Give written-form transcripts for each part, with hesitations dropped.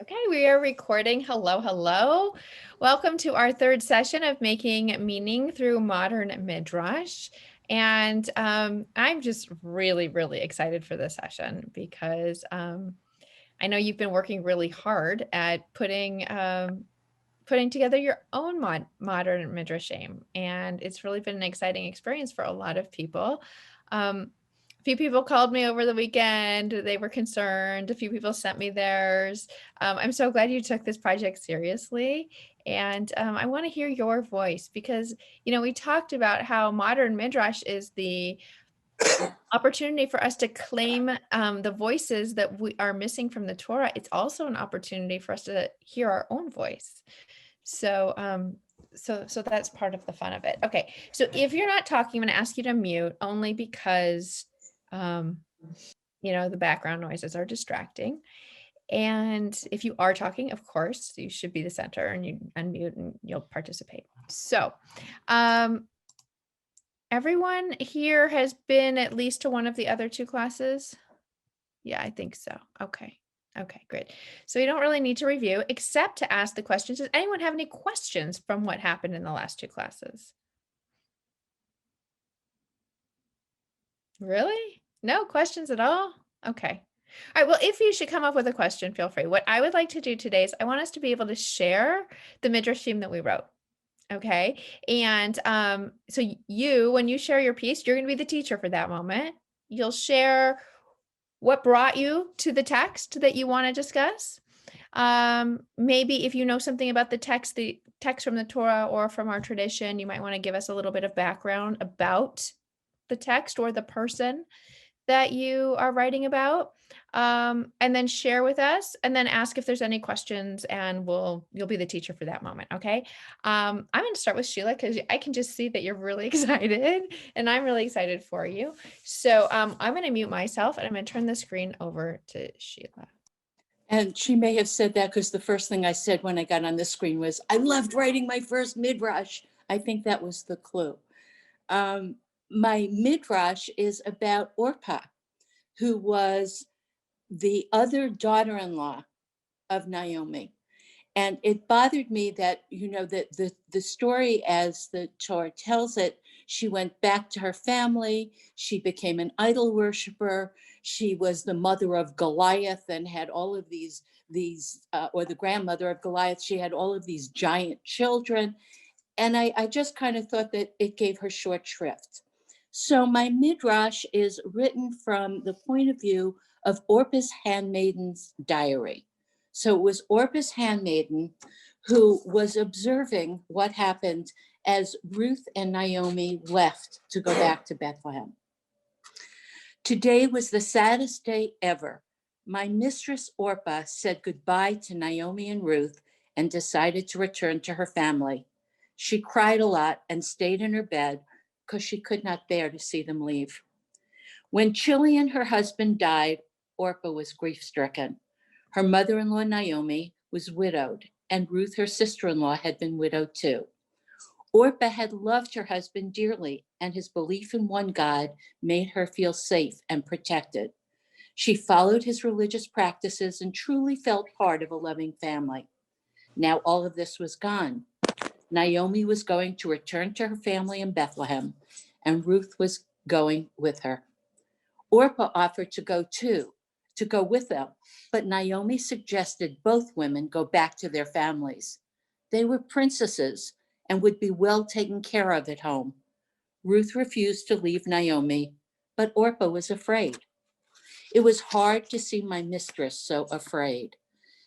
Okay, we are recording. Hello, hello. Welcome to our third session of Making Meaning Through Modern Midrash. And I'm just really, really excited for this session because I know you've been working really hard at putting together your own modern midrashim, and it's really been an exciting experience for a lot of people. A few people called me over the weekend. They were concerned. A few people sent me theirs. I'm so glad you took this project seriously. And I want to hear your voice because, we talked about how modern midrash is the opportunity for us to claim the voices that we are missing from the Torah. It's also an opportunity for us to hear our own voice. So, so that's part of the fun of it. Okay, so if you're not talking, I'm going to ask you to mute only because, the background noises are distracting. And if you are talking, of course, you should be the center and you unmute and you'll participate. So, everyone here has been at least to one of the other two classes? Yeah, I think so. Okay. Okay, great. So you don't really need to review except to ask the questions. Does anyone have any questions from what happened in the last two classes? Really? No questions at all? Okay. All right, well, if you should come up with a question, feel free. What I would like to do today is I want us to be able to share the midrashim that we wrote. Okay. And so when you share your piece, you're going to be the teacher for that moment. You'll share what brought you to the text that you want to discuss. Maybe if you know something about the text from the Torah or from our tradition, you might want to give us a little bit of background about the text or the person that you are writing about, and then share with us, and then ask if there's any questions, and you'll be the teacher for that moment. Okay. I'm going to start with Sheila because I can just see that you're really excited, and I'm really excited for you. So I'm going to mute myself, and I'm going to turn the screen over to Sheila. And she may have said that because the first thing I said when I got on the screen was, I loved writing my first midrash. I think that was the clue. My midrash is about Orpah, who was the other daughter-in-law of Naomi. And it bothered me that, the story as the Torah tells it, she went back to her family. She became an idol worshiper. She was the mother of Goliath and had all of these, or the grandmother of Goliath. She had all of these giant children. And I just kind of thought that it gave her short shrift. So my midrash is written from the point of view of Orpah's handmaiden's diary. So it was Orpah's handmaiden who was observing what happened as Ruth and Naomi left to go back to Bethlehem. Today was the saddest day ever. My mistress Orpah said goodbye to Naomi and Ruth and decided to return to her family. She cried a lot and stayed in her bed because she could not bear to see them leave. When Chilion, her husband, died, Orpah was grief-stricken. Her mother-in-law, Naomi, was widowed, and Ruth, her sister-in-law, had been widowed too. Orpah had loved her husband dearly, and his belief in one God made her feel safe and protected. She followed his religious practices and truly felt part of a loving family. Now all of this was gone. Naomi was going to return to her family in Bethlehem, and Ruth was going with her. Orpah offered to go with them, but Naomi suggested both women go back to their families. They were princesses and would be well taken care of at home. Ruth refused to leave Naomi, but Orpah was afraid. It was hard to see my mistress so afraid.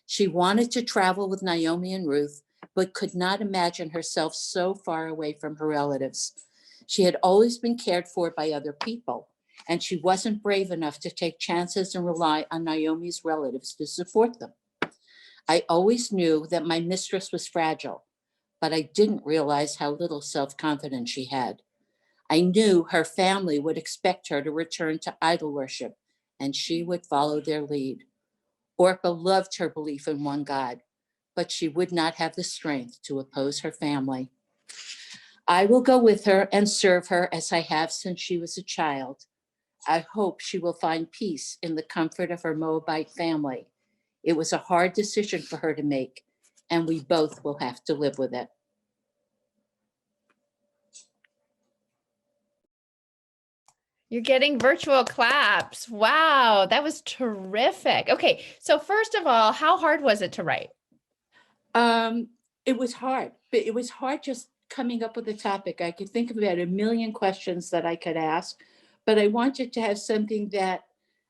She wanted to travel with Naomi and Ruth, but could not imagine herself so far away from her relatives. She had always been cared for by other people, and she wasn't brave enough to take chances and rely on Naomi's relatives to support them. I always knew that my mistress was fragile, but I didn't realize how little self-confidence she had. I knew her family would expect her to return to idol worship, and she would follow their lead. Orpah loved her belief in one God, but she would not have the strength to oppose her family. I will go with her and serve her as I have since she was a child. I hope she will find peace in the comfort of her Moabite family. It was a hard decision for her to make, and we both will have to live with it. You're getting virtual claps. Wow, that was terrific. Okay, so first of all, how hard was it to write? It was hard, but it was hard just coming up with a topic. I could think of about a million questions that I could ask, but I wanted to have something that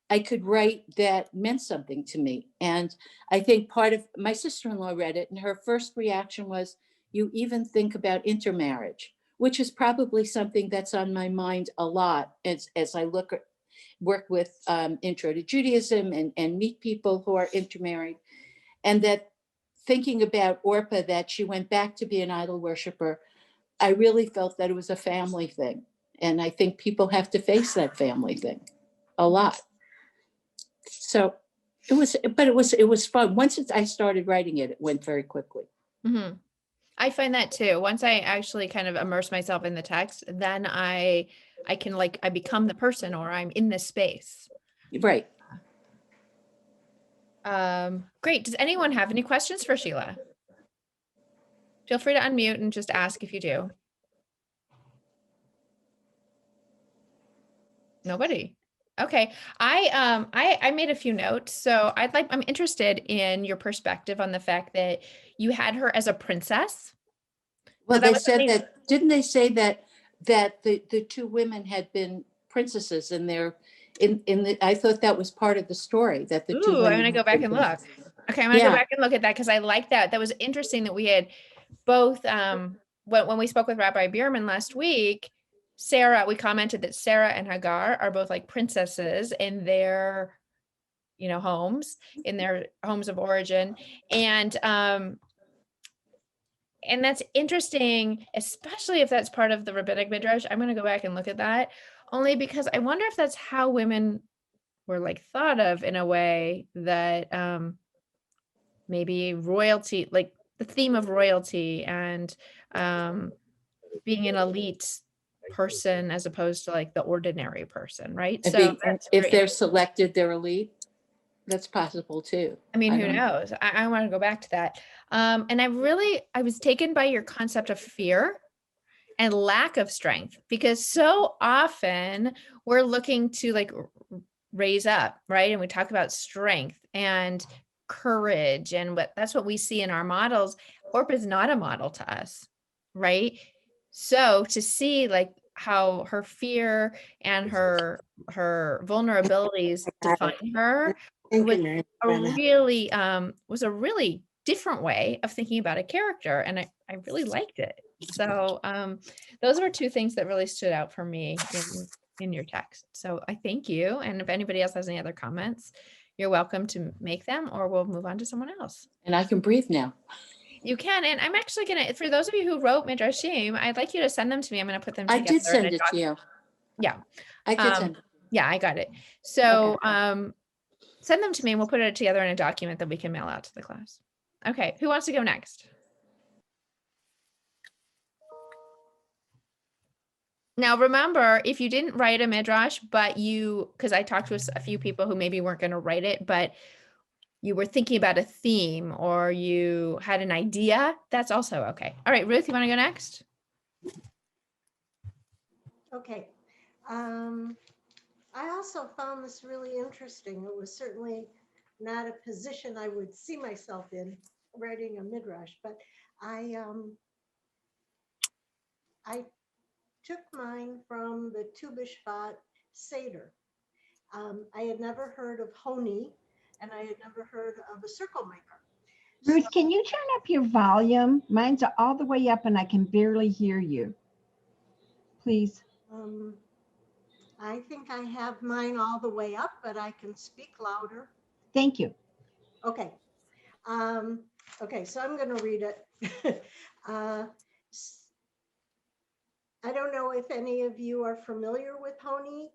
I could write that meant something to me. And I think part of my sister-in-law read it, and her first reaction was, "You even think about intermarriage," which is probably something that's on my mind a lot as I work with Intro to Judaism and meet people who are intermarried. And that thinking about Orpah, that she went back to be an idol worshiper, I really felt that it was a family thing. And I think people have to face that family thing a lot. So it was fun. Once I started writing it, it went very quickly. Mm-hmm. I find that too. Once I actually kind of immerse myself in the text, then I can I become the person, or I'm in this space. Right. Great. Does anyone have any questions for Sheila? Feel free to unmute and just ask if you do. Nobody. Okay. I made a few notes. So I'm interested in your perspective on the fact that you had her as a princess. Well, That they was said amazing. that, didn't they say that the two women had been princesses in their in the I thought that was part of the story, that the two Ooh, I'm women gonna go had back been and look. princesses. Okay, I'm gonna go Yeah. back and look at that because I like that. That was interesting that we had both when we spoke with Rabbi Bierman last week, Sarah, we commented that Sarah and Hagar are both like princesses in their, homes, in their homes of origin. And that's interesting, especially if that's part of the rabbinic midrash. I'm going to go back and look at that only because I wonder if that's how women were like thought of in a way that maybe royalty, like the theme of royalty and being an elite person as opposed to like the ordinary person, right? And So that's if very they're interesting. selected, they're elite. That's possible too. I mean, I who don't know. knows? I want to go back to that. And I was taken by your concept of fear and lack of strength, because so often we're looking to like raise up, right? And we talk about strength and courage, and that's what we see in our models. Orpah is not a model to us, right? So to see like how her fear and her vulnerabilities define her was a really different way of thinking about a character, and I really liked it. So those were two things that really stood out for me in your text. So I thank you. And if anybody else has any other comments, you're welcome to make them, or we'll move on to someone else. And I can breathe now. You can. And I'm actually going to, for those of you who wrote midrashim, I'd like you to send them to me. I'm going to put them I together did in send a it to you. Yeah. I did send it. Yeah, I got it. So send them to me and we'll put it together in a document that we can mail out to the class. Okay. Who wants to go next? Now, remember, if you didn't write a midrash, but because I talked to a few people who maybe weren't going to write it, but you were thinking about a theme or you had an idea, that's also okay. All right, Ruth, you want to go next? Okay. I also found this really interesting. It was certainly not a position I would see myself in, writing a midrash, but I took mine from the Tu B'Shvat Seder. I had never heard of Honi, and I had never heard of a circle maker. Ruth, can you turn up your volume? Mine's all the way up and I can barely hear you. Please. I think I have mine all the way up, but I can speak louder. Thank you. Okay. Okay, so I'm going to read it. I don't know if any of you are familiar with Honi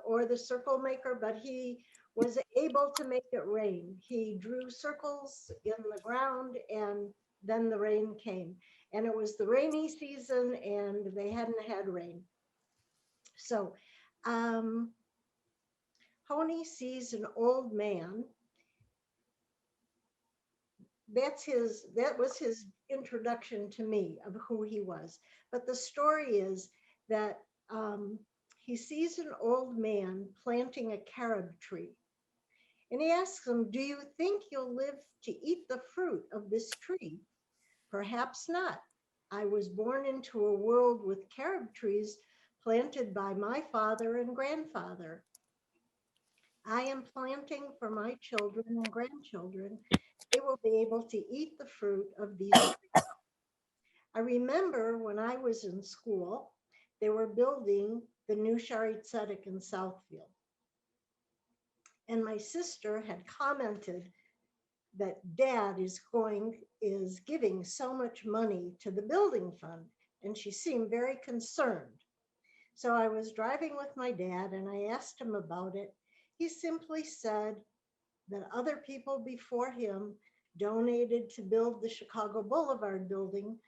or the circle maker, but he was able to make it rain. He drew circles in the ground and then the rain came. And it was the rainy season and they hadn't had rain. So Honi sees an old man that was his introduction to me of who he was. But the story is that he sees an old man planting a carob tree. And he asks him, "Do you think you'll live to eat the fruit of this tree?" "Perhaps not. I was born into a world with carob trees planted by my father and grandfather. I am planting for my children and grandchildren. They will be able to eat the fruit of these trees." I remember when I was in school, they were building the new Shari Tzedek in Southfield. And my sister had commented that Dad is giving so much money to the building fund, and she seemed very concerned. So I was driving with my dad and I asked him about it. He simply said that other people before him donated to build the Chicago Boulevard building,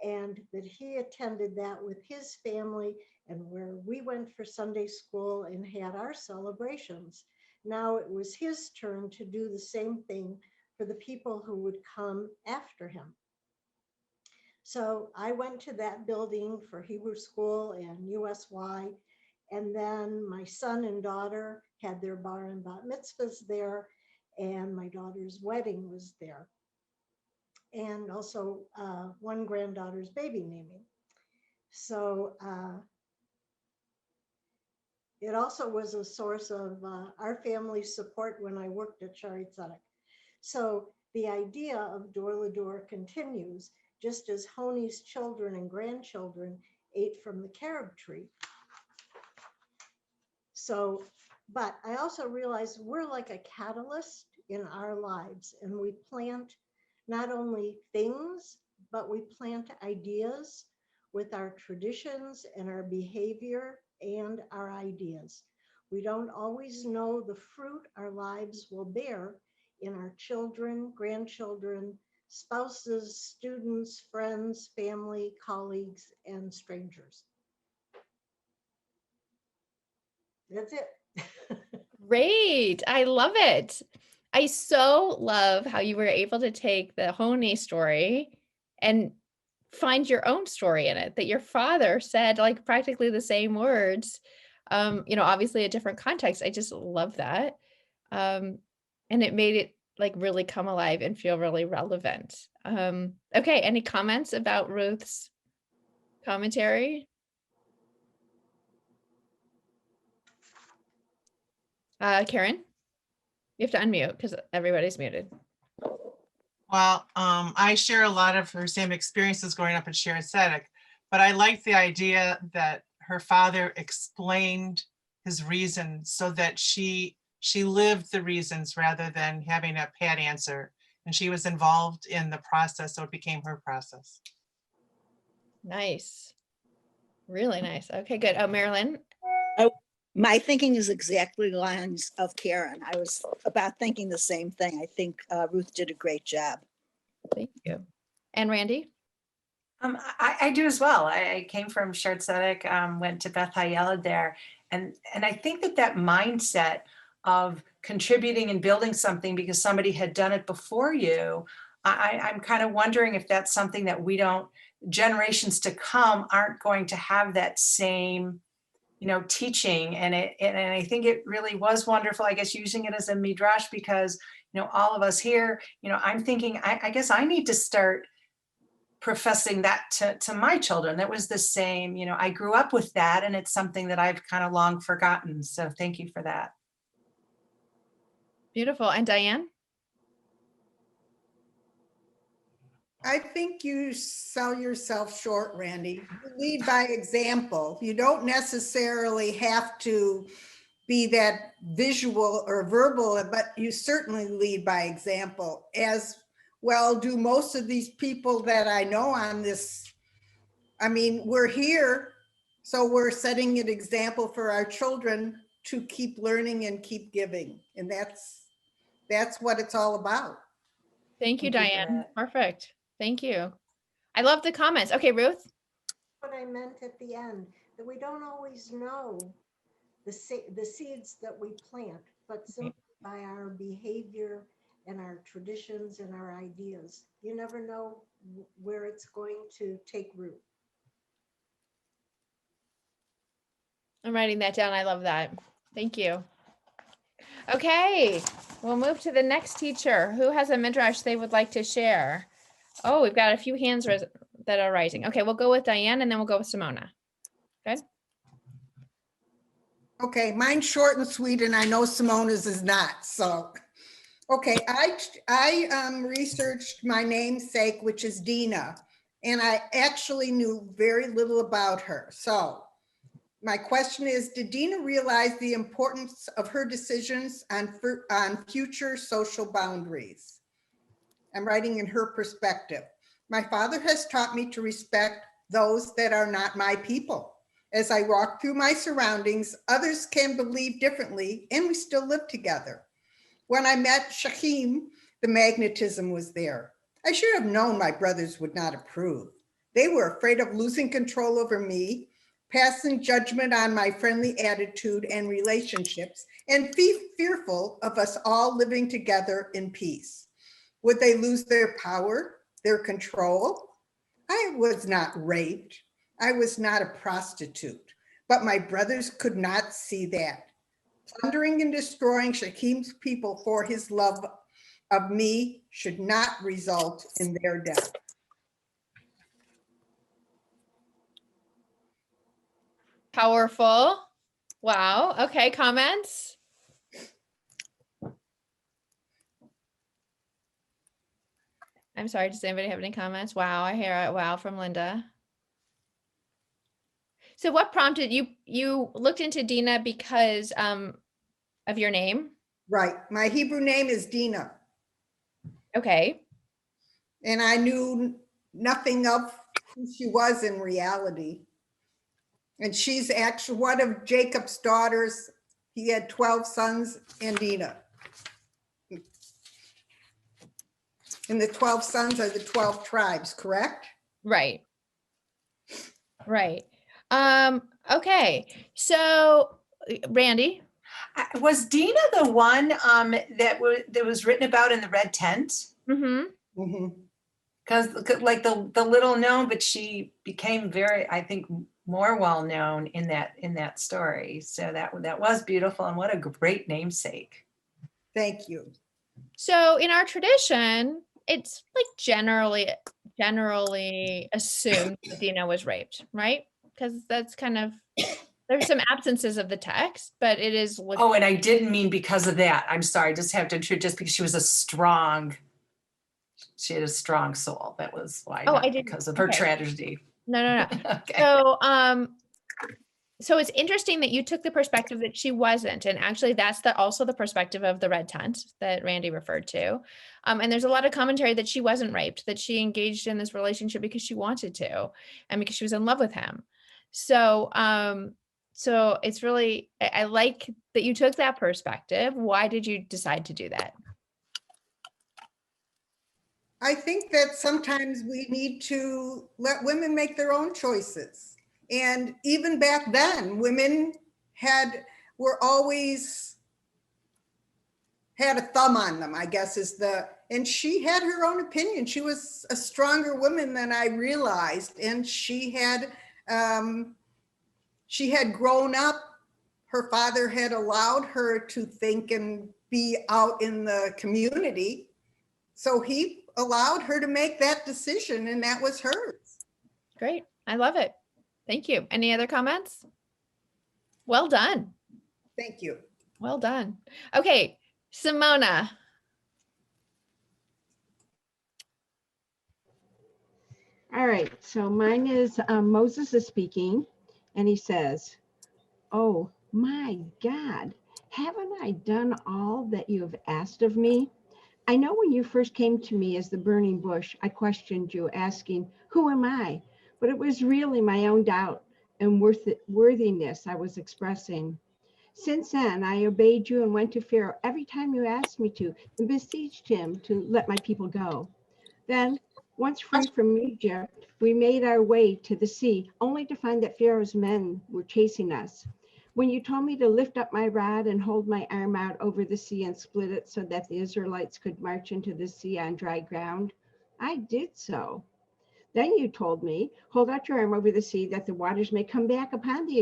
and that he attended that with his family, and where we went for Sunday school and had our celebrations. Now it was his turn to do the same thing for the people who would come after him. So I went to that building for Hebrew school and USY. And then my son and daughter had their bar and bat mitzvahs there, and my daughter's wedding was there. And also one granddaughter's baby naming. So it also was a source of our family's support when I worked at Shari Tzedek. So the idea of door to door continues, just as Honi's children and grandchildren ate from the carob tree. So, but I also realized we're like a catalyst in our lives, and we plant not only things, but we plant ideas with our traditions and our behavior and our ideas. We don't always know the fruit our lives will bear in our children, grandchildren, spouses, students, friends, family, colleagues, and strangers. That's it. Great. I love it. I so love how you were able to take the Honey story and find your own story in it, that your father said like practically the same words, obviously a different context. I just love that. And it made it like really come alive and feel really relevant. Okay, any comments about Ruth's commentary? Karen, you have to unmute because everybody's muted. Well, I share a lot of her same experiences growing up in Shari Tzedek, but I like the idea that her father explained his reasons so that she lived the reasons rather than having a pat answer, and she was involved in the process, so it became her process. Nice. Really nice. Okay, good. Oh, Marilyn. My thinking is exactly the lines of Karen. I was about thinking the same thing. I think Ruth did a great job. Thank you. And Randy? I do as well. I came from Shari Tzedek, went to Beth Hayeled there. And I think that mindset of contributing and building something because somebody had done it before you, I'm kind of wondering if that's something that generations to come aren't going to have that same teaching. And I think it really was wonderful, I guess, using it as a midrash because, all of us here, I'm thinking, I guess I need to start professing that to my children. That was the same, I grew up with that, and it's something that I've kind of long forgotten. So thank you for that. Beautiful. And Diane? I think you sell yourself short, Randy. You lead by example. You don't necessarily have to be that visual or verbal, but you certainly lead by example, as well do most of these people that I know on this. I mean, we're here, so we're setting an example for our children to keep learning and keep giving. And that's what it's all about. Thank you, Diane. Perfect. Thank you. I love the comments. Okay, Ruth? What I meant at the end, that we don't always know the seeds that we plant, but simply by our behavior and our traditions and our ideas. You never know where it's going to take root. I'm writing that down. I love that. Thank you. Okay, we'll move to the next teacher. Who has a midrash they would like to share? Oh, we've got a few hands that are rising. Okay, we'll go with Diane and then we'll go with Simona. Good. Okay, mine's short and sweet, and I know Simona's is not, so. Okay, I researched my namesake, which is Dina, and I actually knew very little about her. So my question is, did Dina realize the importance of her decisions on future social boundaries? I'm writing in her perspective. My father has taught me to respect those that are not my people. As I walk through my surroundings, others can believe differently, and we still live together. When I met Shachim, the magnetism was there. I should have known my brothers would not approve. They were afraid of losing control over me, passing judgment on my friendly attitude and relationships, and fearful of us all living together in peace. Would they lose their power, their control? I was not raped. I was not a prostitute, but my brothers could not see that. Plundering and destroying Shachim's people for his love of me should not result in their death. Powerful. Wow. Okay, comments? I'm sorry, does anybody have any comments? Wow, I hear it. Wow from Linda. So what prompted you looked into Dina because of your name? Right. My Hebrew name is Dina. Okay. And I knew nothing of who she was in reality. And she's actually one of Jacob's daughters. He had 12 sons and Dina. And the 12 sons are the 12 tribes, correct? Right. Right. Okay. So Randy. Was Dina the one that was written about in the red tent? Mm-hmm. Mm-hmm. Because like the little known, but she became very, I think, more well known in that story. So that was beautiful, and what a great namesake. Thank you. So in our tradition, it's like generally assumed that Dina was raped, right? Because that's kind of, there's some absences of the text, but it is. Oh, and I didn't mean because of that. I'm sorry. Just have to just because she had a strong soul. That was why. Oh, not I didn't. Because of her tragedy. No. Okay. So it's interesting that you took the perspective that she wasn't, and actually that's also the perspective of the red tent that Randy referred to. And there's a lot of commentary that she wasn't raped, that she engaged in this relationship because she wanted to, and because she was in love with him. So, so it's really, I like that you took that perspective. Why did you decide to do that? I think that sometimes we need to let women make their own choices. And even back then, women were always had a thumb on them, I guess and she had her own opinion. She was a stronger woman than I realized. And she had grown up. Her father had allowed her to think and be out in the community. So he allowed her to make that decision, and that was hers. Great. I love it. Thank you. Any other comments? Well done. Thank you. Well done. Okay, Simona. All right, so mine is Moses is speaking, and he says, "Oh my God, haven't I done all that you have asked of me? I know when you first came to me as the burning bush, I questioned you, asking, 'Who am I?' But it was really my own doubt and worthiness I was expressing. Since then, I obeyed you and went to Pharaoh every time you asked me to, and beseeched him to let my people go. Then, once free from Egypt, we made our way to the sea, only to find that Pharaoh's men were chasing us. When you told me to lift up my rod and hold my arm out over the sea and split it so that the Israelites could march into the sea on dry ground, I did so. Then you told me, hold out your arm over the sea that the waters may come back upon the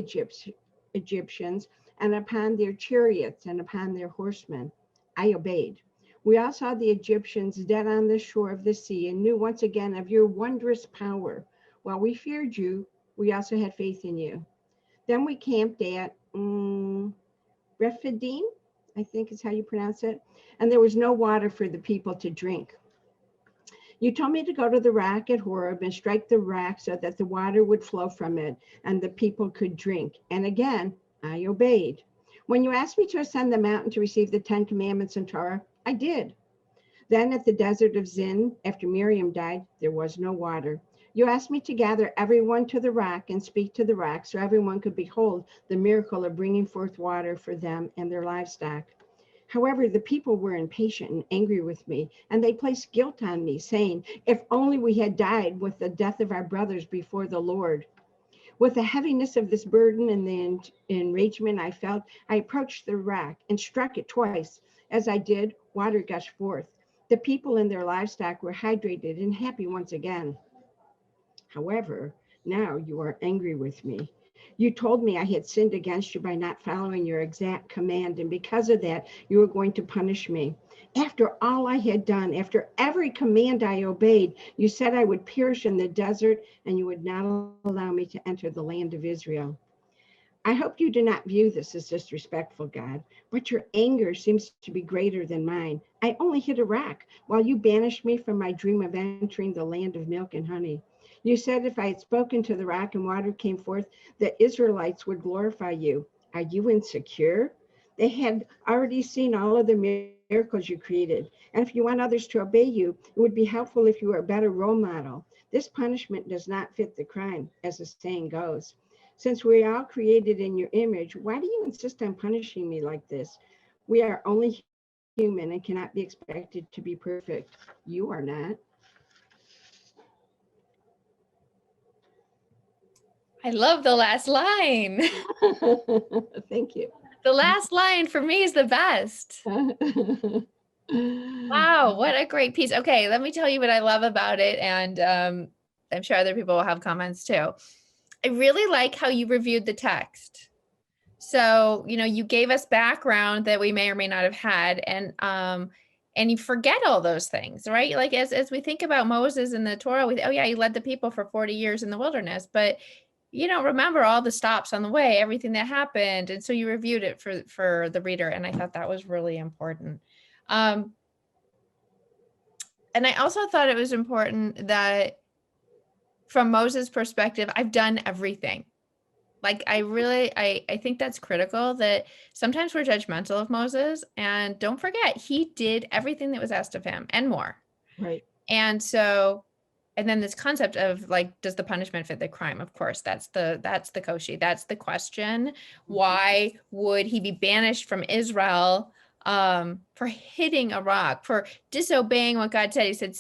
Egyptians and upon their chariots and upon their horsemen. I obeyed. We all saw the Egyptians dead on the shore of the sea and knew once again of your wondrous power. While we feared you, we also had faith in you. Then we camped at Rephidim, I think is how you pronounce it, and there was no water for the people to drink. You told me to go to the rock at Horeb and strike the rock so that the water would flow from it and the people could drink. And again, I obeyed. When you asked me to ascend the mountain to receive the 10 Commandments and Torah, I did. Then at the desert of Zin, after Miriam died, there was no water. You asked me to gather everyone to the rock and speak to the rock so everyone could behold the miracle of bringing forth water for them and their livestock. However, the people were impatient and angry with me, and they placed guilt on me, saying, if only we had died with the death of our brothers before the Lord. With the heaviness of this burden and the enragement I felt, I approached the rock and struck it twice. As I did, water gushed forth. The people and their livestock were hydrated and happy once again. However, now you are angry with me. You told me I had sinned against you by not following your exact command, and because of that, you were going to punish me. After all I had done, after every command I obeyed, you said I would perish in the desert and you would not allow me to enter the land of Israel. I hope you do not view this as disrespectful, God, but your anger seems to be greater than mine. I only hit a rock while you banished me from my dream of entering the land of milk and honey. You said if I had spoken to the rock and water came forth, the Israelites would glorify you. Are you insecure? They had already seen all of the miracles you created. And if you want others to obey you, it would be helpful if you were a better role model. This punishment does not fit the crime, as the saying goes. Since we are all created in your image, why do you insist on punishing me like this? We are only human and cannot be expected to be perfect. You are not. I love the last line. Thank you. The last line for me is the best. Wow, what a great piece. Okay, let me tell you what I love about it. And I'm sure other people will have comments too. I really like how you reviewed the text. So, you gave us background that we may or may not have had, and you forget all those things, right? Like as we think about Moses and the Torah, he led the people for 40 years in the wilderness, but you don't remember all the stops on the way, everything that happened. And so you reviewed it for the reader. And I thought that was really important. And I also thought it was important that from Moses' perspective, I've done everything. Like I think that's critical, that sometimes we're judgmental of Moses, and don't forget, he did everything that was asked of him and more. Right. And then this concept of like, does the punishment fit the crime? Of course, that's the koshi. That's the question. Why would he be banished from Israel for hitting a rock, for disobeying what God said? He said,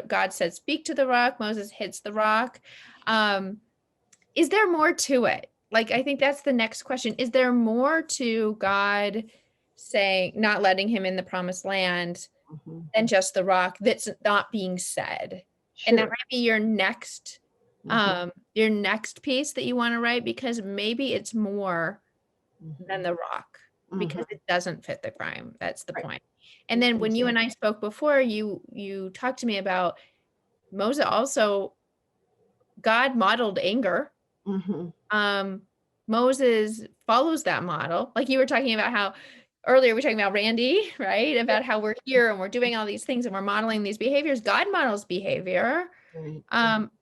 God said, speak to the rock. Moses hits the rock. Is there more to it? Like, I think that's the next question. Is there more to God saying, not letting him in the promised land than just the rock that's not being said? Sure. And that might be your next piece that you want to write, because maybe it's more than the rock, because it doesn't fit the crime. That's the point. And then when you and I spoke before, you talked to me about Moses also, God modeled anger. Moses follows that model. Like you were talking about how earlier we were talking about Randy, right? About how we're here and we're doing all these things and we're modeling these behaviors. God models behavior.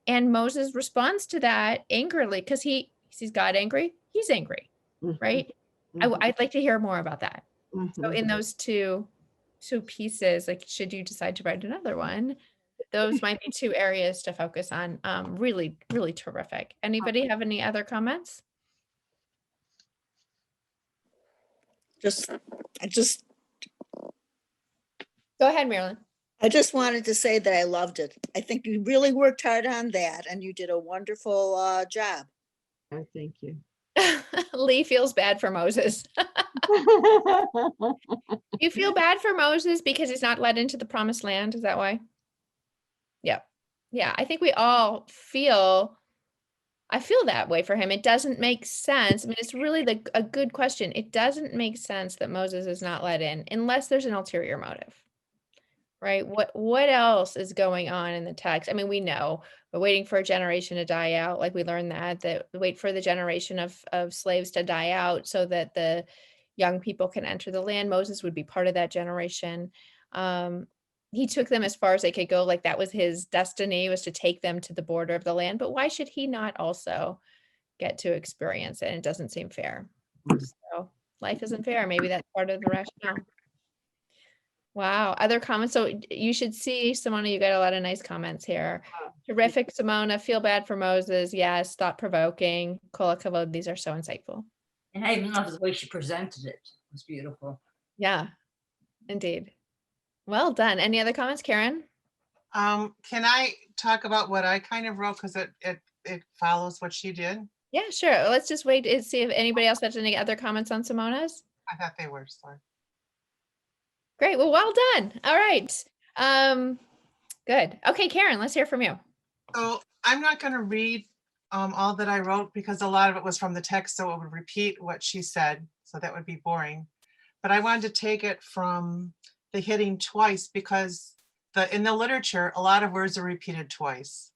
And Moses responds to that angrily because he sees God angry. He's angry, right? I'd like to hear more about that. So in those two pieces, like, should you decide to write another one, those might be two areas to focus on. Really, really terrific. Anybody have any other comments? I just Go ahead, Marilyn. I just wanted to say that I loved it. I think you really worked hard on that and you did a wonderful job. Thank you. Lee feels bad for Moses. You feel bad for Moses because he's not led into the promised land. Is that why? Yeah. Yeah. I think we all feel, I feel that way for him. It doesn't make sense. I mean, it's really a good question. It doesn't make sense that Moses is not let in unless there's an ulterior motive, right? What else is going on in the text? I mean, we know we're waiting for a generation to die out. Like we learned that wait for the generation of slaves to die out so that the young people can enter the land. Moses would be part of that generation. He took them as far as they could go. Like that was his destiny, was to take them to the border of the land. But why should he not also get to experience it? And it doesn't seem fair. So life isn't fair. Maybe that's part of the rationale. Wow. Other comments? So you should see, Simona, you got a lot of nice comments here. Terrific, Simona. Feel bad for Moses. Yes. Thought-provoking. Kol hakavod. These are so insightful. And I even love the way she presented it. It was beautiful. Yeah, indeed. Well done. Any other comments, Karen? Can I talk about what I kind of wrote, because it follows what she did? Yeah, sure. Let's just wait and see if anybody else has any other comments on Simona's. I thought they were, sorry. Great. Well done. All right. Good. Okay, Karen, let's hear from you. So I'm not going to read all that I wrote because a lot of it was from the text, so it would repeat what she said, so that would be boring. But I wanted to take it from the hitting twice, because in the literature, a lot of words are repeated twice.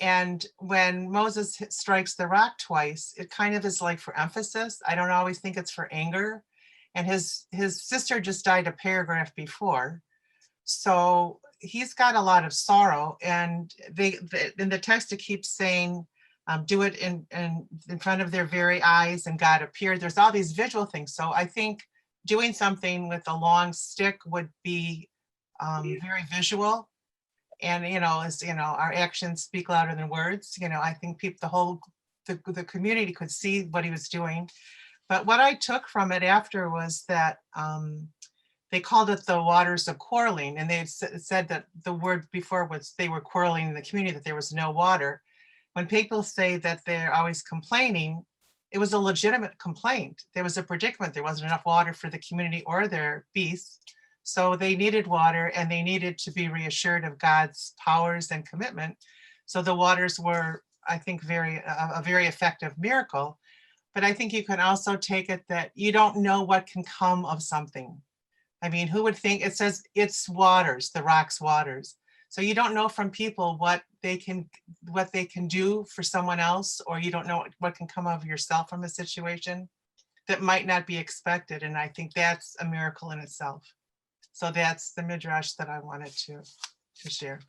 And when Moses strikes the rock twice, it kind of is like for emphasis. I don't always think it's for anger. And his sister just died a paragraph before. So he's got a lot of sorrow. And in the text, it keeps saying, do it in front of their very eyes, and God appeared. There's all these visual things. So I think doing something with a long stick would be very visual. And, as our actions speak louder than words. I think people, the community could see what he was doing. But what I took from it after was that they called it the waters of quarreling. And they said that the word before was they were quarreling in the community, that there was no water. When people say that they're always complaining, it was a legitimate complaint. There was a predicament. There wasn't enough water for the community or their beasts. So they needed water, and they needed to be reassured of God's powers and commitment. So the waters were, I think, a very effective miracle. But I think you can also take it that you don't know what can come of something. I mean, who would think? It says it's waters, the rock's waters. So you don't know from people what they can do for someone else, or you don't know what can come of yourself from a situation that might not be expected. And I think that's a miracle in itself. So that's the midrash that I wanted to share.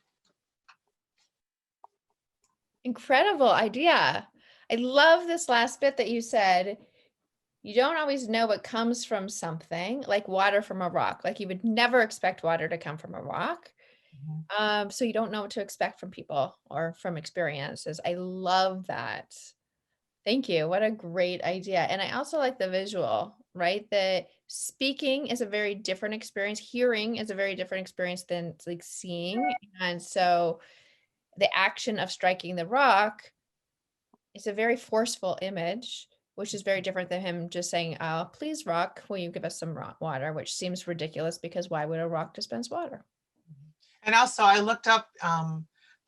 Incredible idea. I love this last bit that you said. You don't always know what comes from something, like water from a rock. Like you would never expect water to come from a rock. Mm-hmm. So you don't know what to expect from people or from experiences. I love that. Thank you. What a great idea. And I also like the visual, right? That speaking is a very different experience. Hearing is a very different experience than like seeing. And so the action of striking the rock is a very forceful image, which is very different than him just saying, "Oh, please, rock, will you give us some water?" Which seems ridiculous, because why would a rock dispense water? And also I looked up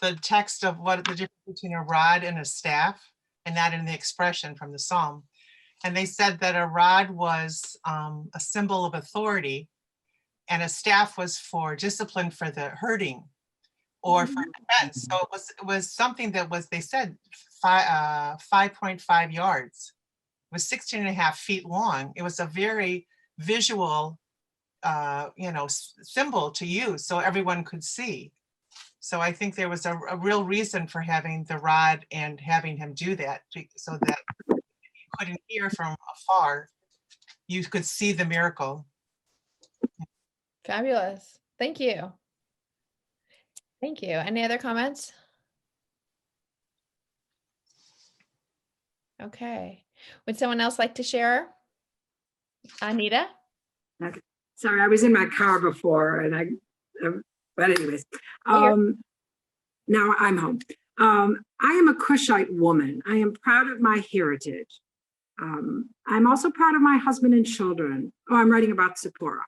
the text of what the difference between a rod and a staff, and that in the expression from the Psalm. And they said that a rod was a symbol of authority, and a staff was for discipline, for the herding or for defense. So it was something that was, they said, 5.5 yards. It was 16.5 feet long. It was a very visual, symbol to use so everyone could see. So I think there was a real reason for having the rod and having him do that, so that you couldn't hear from afar, you could see the miracle. Fabulous. Thank you. Thank you. Any other comments? Okay. Would someone else like to share? Anita? Okay. Sorry, I was in my car before, and but anyways, now I'm home. I am a Cushite woman. I am proud of my heritage. I'm also proud of my husband and children. Oh, I'm writing about Zipporah.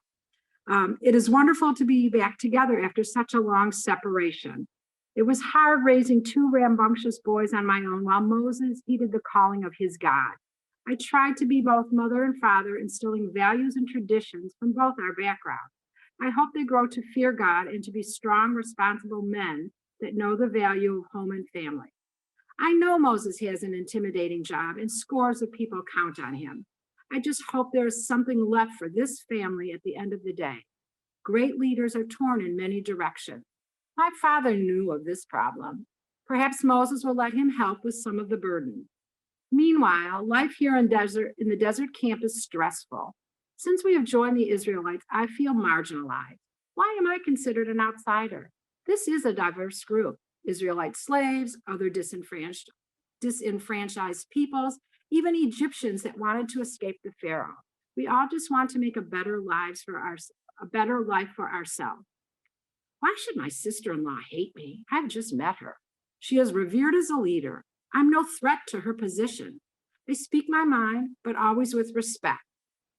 It is wonderful to be back together after such a long separation. It was hard raising two rambunctious boys on my own while Moses heeded the calling of his God. I tried to be both mother and father, instilling values and traditions from both our backgrounds. I hope they grow to fear God and to be strong, responsible men that know the value of home and family. I know Moses has an intimidating job and scores of people count on him. I just hope there is something left for this family at the end of the day. Great leaders are torn in many directions. My father knew of this problem. Perhaps Moses will let him help with some of the burden. Meanwhile, life here in the desert camp is stressful. Since we have joined the Israelites, I feel marginalized. Why am I considered an outsider? This is a diverse group. Israelite slaves, other disenfranchised peoples, even Egyptians that wanted to escape the Pharaoh. We all just want to make a better life for ourselves. Why should my sister-in-law hate me? I've just met her. She is revered as a leader. I'm no threat to her position. I speak my mind, but always with respect.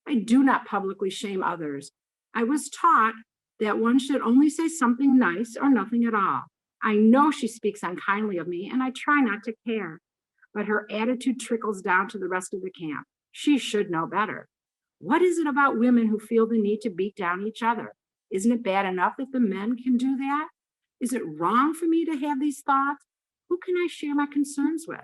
I do not publicly shame others. I was taught that one should only say something nice or nothing at all. I know she speaks unkindly of me, and I try not to care. But her attitude trickles down to the rest of the camp. She should know better. What is it about women who feel the need to beat down each other? Isn't it bad enough that the men can do that? Is it wrong for me to have these thoughts? Who can I share my concerns with?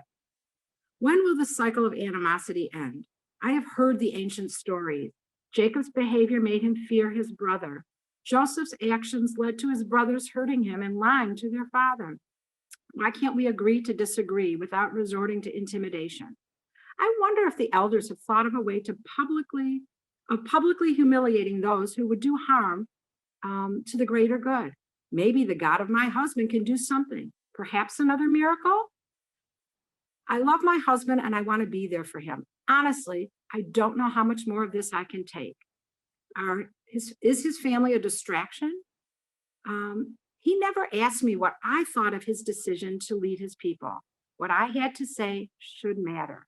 When will the cycle of animosity end? I have heard the ancient stories. Jacob's behavior made him fear his brother. Joseph's actions led to his brothers hurting him and lying to their father. Why can't we agree to disagree without resorting to intimidation? I wonder if the elders have thought of a way to publicly humiliating those who would do harm to the greater good. Maybe the God of my husband can do something, perhaps another miracle. I love my husband and I want to be there for him. Honestly, I don't know how much more of this I can take. Is his family a distraction? He never asked me what I thought of his decision to lead his people. What I had to say should matter.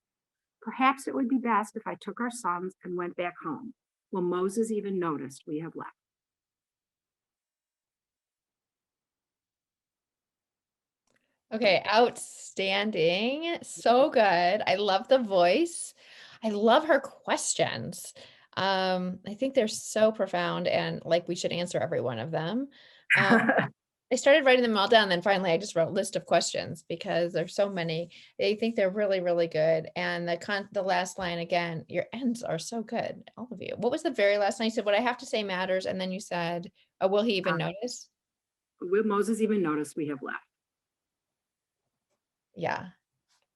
Perhaps it would be best if I took our sons and went back home. Will Moses even notice we have left? Okay, outstanding. So good. I love the voice. I love her questions. I think they're so profound and like we should answer every one of them. I started writing them all down, then finally I just wrote list of questions because there's so many. I think they're really, really good. And the last line again, your ends are so good, all of you. What was the very last line? You said, what I have to say matters. And then you said, oh, will he even notice? Will Moses even notice we have left? Yeah.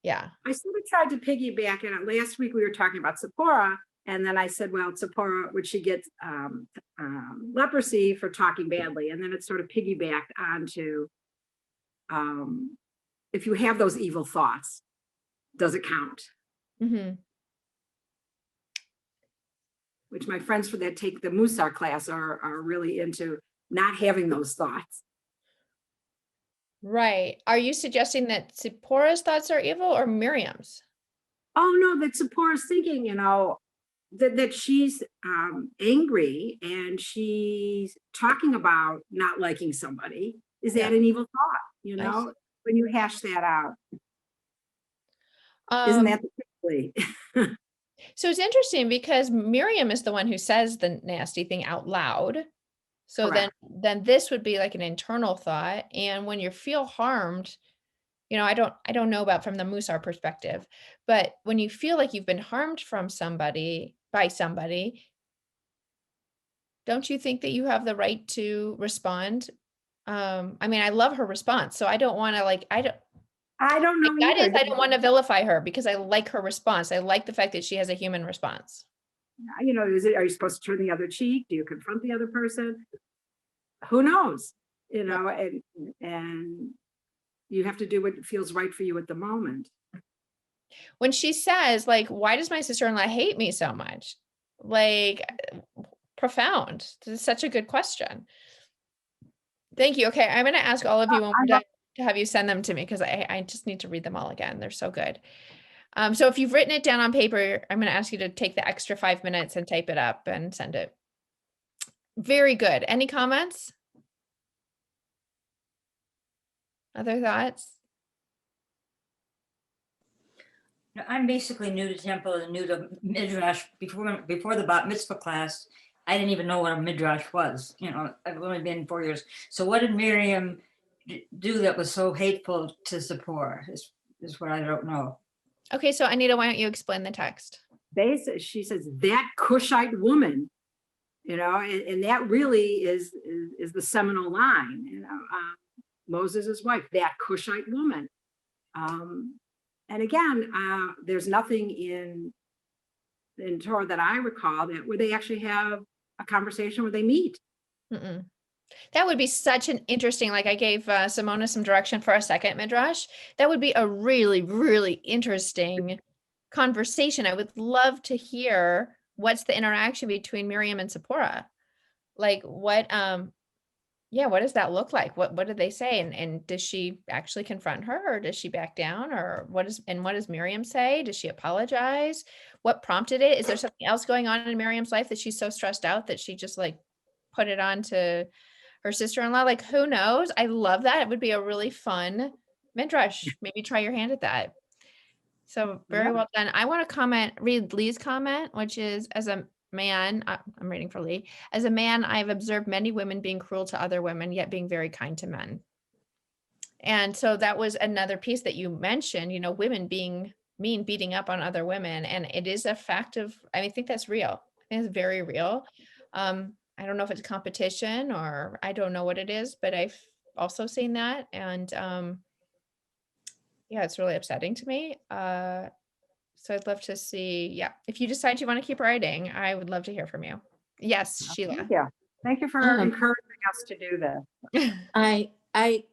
Yeah. I sort of tried to piggyback on it. Last week we were talking about Zipporah, and then I said, well, Zipporah, would she get leprosy for talking badly? And then it sort of piggybacked onto, if you have those evil thoughts, does it count? Mm-hmm. Which my friends that take the Musar class are really into not having those thoughts. Right. Are you suggesting that Zipporah's thoughts are evil or Miriam's? Oh, no, that Zipporah's thinking, that she's angry and she's talking about not liking somebody. Is that an evil thought? When you hash that out? Isn't that the So it's interesting because Miriam is the one who says the nasty thing out loud. So then this would be like an internal thought. And when you feel harmed, I don't know about from the Musar perspective, but when you feel like you've been harmed by somebody, don't you think that you have the right to respond? I love her response. So I don't want to I don't know. I don't want to vilify her because I like her response. I like the fact that she has a human response. Are you supposed to turn the other cheek? Do you confront the other person? Who knows? And you have to do what feels right for you at the moment. When she says, why does my sister-in-law hate me so much? Profound. This is such a good question. Thank you. Okay, I'm going to ask all of you when we're done to have you send them to me because I just need to read them all again. They're so good. So if you've written it down on paper, I'm going to ask you to take the extra 5 minutes and type it up and send it. Very good. Any comments? Other thoughts? I'm basically new to Temple and new to Midrash. Before the Bat Mitzvah class, I didn't even know what a Midrash was. You know, I've only been 4 years. So what did Miriam do that was so hateful to Zipporah is what I don't know. Okay, so Anita, why don't you explain the text? Basically, she says that Cushite woman, and that really is the seminal line, Moses' wife, that Cushite woman. And again, there's nothing in Torah that I recall where they actually have a conversation where they meet. Mm-mm. That would be such an interesting, like I gave Simona some direction for a second Midrash. That would be a really, really interesting conversation. I would love to hear what's the interaction between Miriam and Zipporah. Like what does that look like? What did they say? And does she actually confront her, or does she back down, or what does Miriam say? Does she apologize? What prompted it? Is there something else going on in Miriam's life that she's so stressed out that she just like put it on to her sister-in-law? Like, who knows? I love that. It would be a really fun Midrash. Maybe try your hand at that. So very well done. I want to read Lee's comment, which is, as a man, I'm reading for Lee. As a man, I've observed many women being cruel to other women, yet being very kind to men. And so that was another piece that you mentioned, women being mean, beating up on other women. And it is a fact I think that's real. I think it's very real. I don't know if it's competition or I don't know what it is, but I've also seen that. And yeah, it's really upsetting to me. So I'd love to see, if you decide you want to keep writing, I would love to hear from you. Yes, Sheila. Thank you for encouraging us to do this.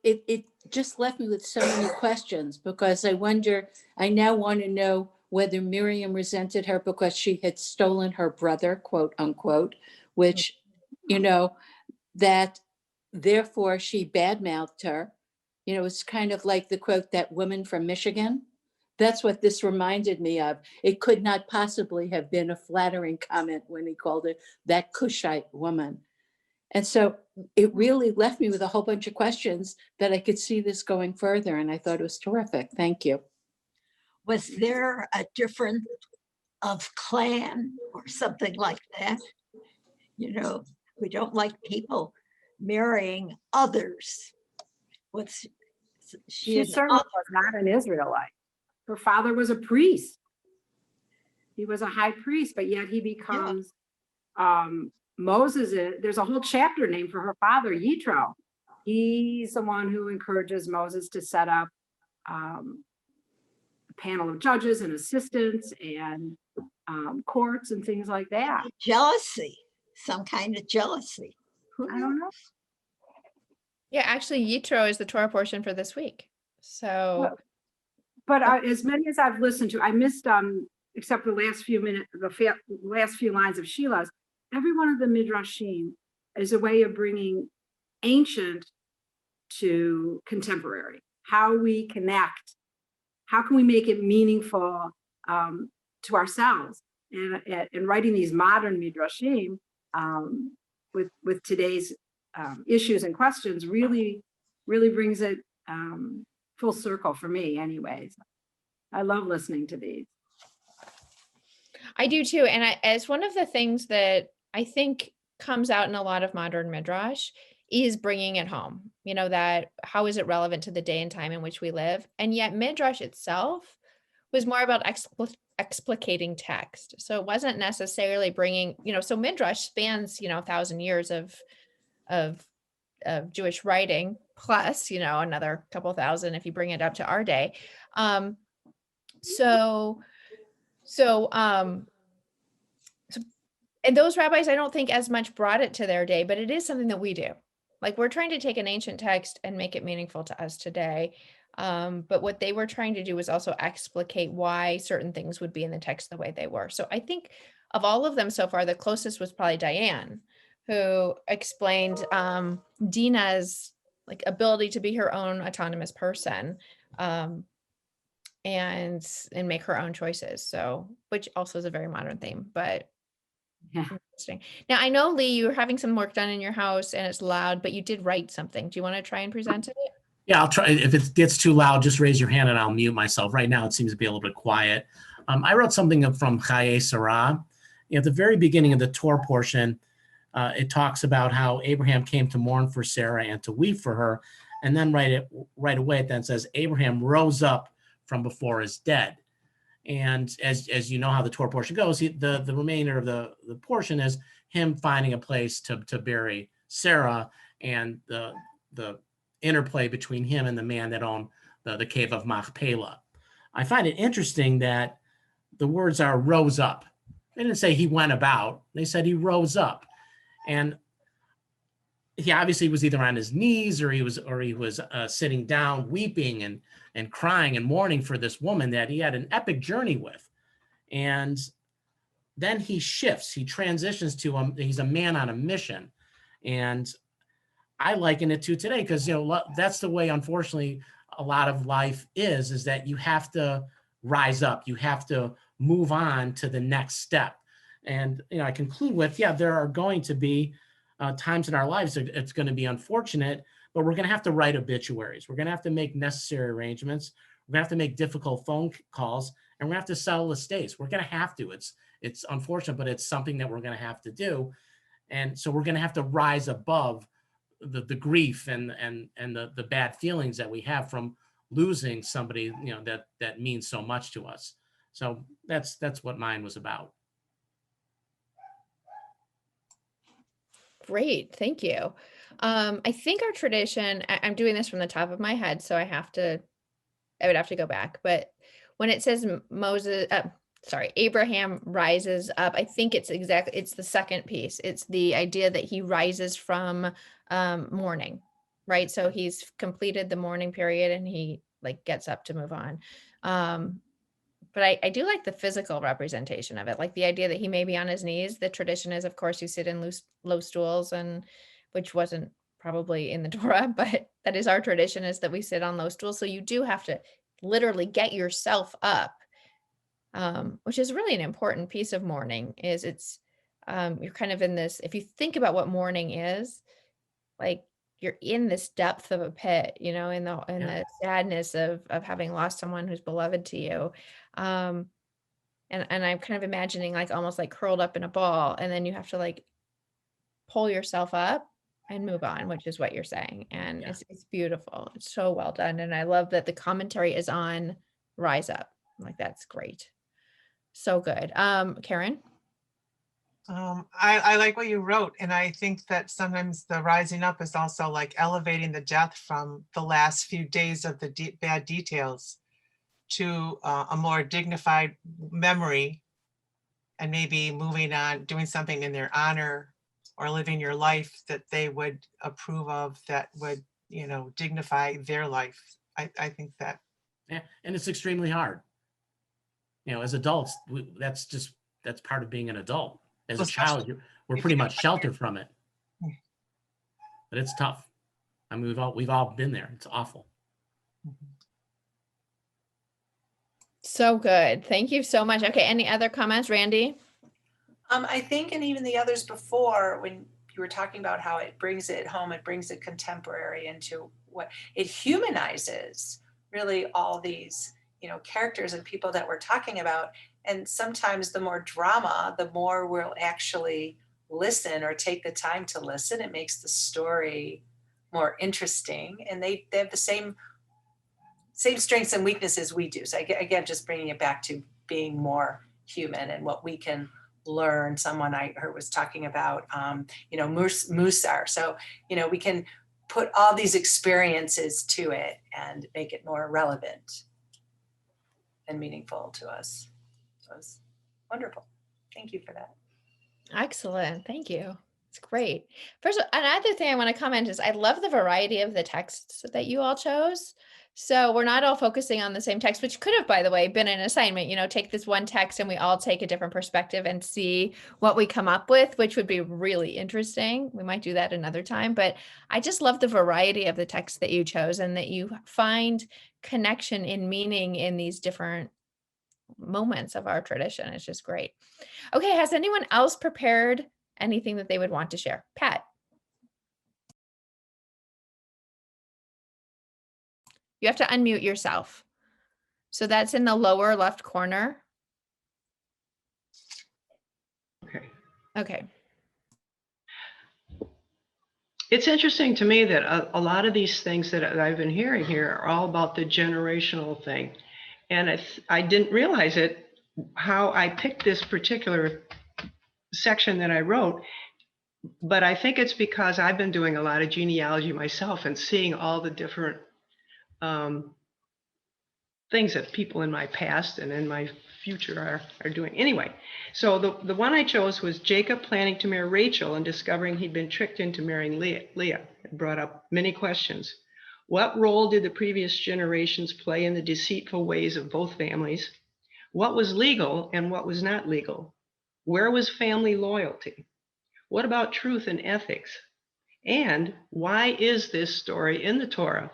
It just left me with so many questions, because I now want to know whether Miriam resented her because she had stolen her brother, quote unquote, which, that therefore she badmouthed her. It's kind of like the quote, that woman from Michigan. That's what this reminded me of. It could not possibly have been a flattering comment when he called it that Cushite woman. And so it really left me with a whole bunch of questions that I could see this going further. And I thought it was terrific. Thank you. Was there a difference of clan or something like that? We don't like people marrying others. She certainly was not an Israelite. Her father was a priest. He was a high priest, but yet he becomes Moses. There's a whole chapter named for her father, Yitro. He's the one who encourages Moses to set up a panel of judges and assistants and courts and things like that. Jealousy, some kind of jealousy. I don't know. Yeah, actually, Yitro is the Torah portion for this week. So, but as many as I've listened to, I missed except for the last few minutes, the last few lines of Sheila's. Every one of the midrashim is a way of bringing ancient to contemporary. How we connect. How can we make it meaningful to ourselves? And writing these modern midrashim with today's issues and questions really brings it full circle for me anyways. I love listening to these. I do too. And it's one of the things that I think comes out in a lot of modern midrash is bringing it home, that how is it relevant to the day and time in which we live? And yet midrash itself was more about explicating text. So it wasn't necessarily bringing, so midrash spans, 1,000 years of Jewish writing, plus, another couple thousand if you bring it up to our day. And those rabbis, I don't think as much brought it to their day, but it is something that we do. Like we're trying to take an ancient text and make it meaningful to us today. But what they were trying to do was also explicate why certain things would be in the text the way they were. So I think of all of them so far, the closest was probably Diane, who explained Dina's ability to be her own autonomous person. and make her own choices. So, which also is a very modern theme, but Yeah. interesting. Now, I know, Lee, you were having some work done in your house and it's loud, but you did write something. Do you want to try and present it? Yeah, I'll try. If it gets too loud, just raise your hand and I'll mute myself. Right now, it seems to be a little bit quiet. I wrote something from Chaye Sarah. At the very beginning of the Torah portion, it talks about how Abraham came to mourn for Sarah and to weep for her. And then right away, it then says, Abraham rose up from before his dead. And as you know how the Torah portion goes, the remainder of the portion is him finding a place to bury Sarah, and the interplay between him and the man that owned the cave of Machpelah. I find it interesting that the words are rose up. They didn't say he went about. They said he rose up. And he obviously was either on his knees or he was sitting down weeping and crying and mourning for this woman that he had an epic journey with. And then he shifts, he transitions to he's a man on a mission. And I liken it to today because, that's the way, unfortunately, a lot of life is that you have to rise up. You have to move on to the next step. And, I conclude with, there are going to be times in our lives that it's going to be unfortunate, but we're going to have to write obituaries. We're going to have to make necessary arrangements. We're going to have to make difficult phone calls, and we're going to have to settle estates. We're going to have to. It's unfortunate, but it's something that we're going to have to do. And so we're going to have to rise above the grief and the bad feelings that we have from losing somebody, that means so much to us. So that's what mine was about. Great, thank you. I think our tradition, I'm doing this from the top of my head, so I would have to go back, but when it says Abraham rises up, I think it's the second piece. It's the idea that he rises from mourning, right? So he's completed the mourning period and he gets up to move on. But I do like the physical representation of it, like the idea that he may be on his knees. The tradition is, of course, you sit in low stools, and which wasn't probably in the Torah, but that is our tradition, is that we sit on low stools. So you do have to literally get yourself up, which is really an important piece of mourning. Is you're kind of in this, if you think about what mourning is, you're in this depth of a pit, in the sadness of having lost someone who's beloved to you. And I'm kind of imagining almost curled up in a ball, and then you have to pull yourself up and move on, which is what you're saying. And it's beautiful. It's so well done. And I love that the commentary is on rise up. That's great. So good. Karen? I like what you wrote, and I think that sometimes the rising up is also elevating the death from the last few days of the bad details to a more dignified memory, and maybe moving on, doing something in their honor, or living your life that they would approve of, that would, dignify their life. I think that. Yeah, and it's extremely hard. As adults, that's part of being an adult. As a child, we're pretty much sheltered from it, but it's tough. I mean, we've all been there. It's awful. So good. Thank you so much. Okay. Any other comments, Randy? I think, and even the others before, when you were talking about how it brings it home, it brings it contemporary into what it humanizes really all these, characters and people that we're talking about. And sometimes the more drama, the more we'll actually listen or take the time to listen. It makes the story more interesting, and they have the same strengths and weaknesses we do. So again, just bringing it back to being more human and what we can learn. Someone I heard was talking about, Musar. So, we can put all these experiences to it and make it more relevant and meaningful to us. So it's wonderful. Thank you for that. Excellent. Thank you. It's great. First, another thing I want to comment is I love the variety of the texts that you all chose. So we're not all focusing on the same text, which could have, by the way, been an assignment, take this one text and we all take a different perspective and see what we come up with, which would be really interesting. We might do that another time, but I just love the variety of the text that you chose and that you find connection in meaning in these different moments of our tradition. It's just great. Okay, has anyone else prepared anything that they would want to share? Pat. You have to unmute yourself. So that's in the lower left corner. Okay. Okay. It's interesting to me that a lot of these things that I've been hearing here are all about the generational thing. And I didn't realize it, how I picked this particular section that I wrote. But I think it's because I've been doing a lot of genealogy myself and seeing all the different things that people in my past and in my future are doing. Anyway, so the one I chose was Jacob planning to marry Rachel and discovering he'd been tricked into marrying Leah. It brought up many questions. What role did the previous generations play in the deceitful ways of both families? What was legal and what was not legal? Where was family loyalty? What about truth and ethics? And why is this story in the Torah?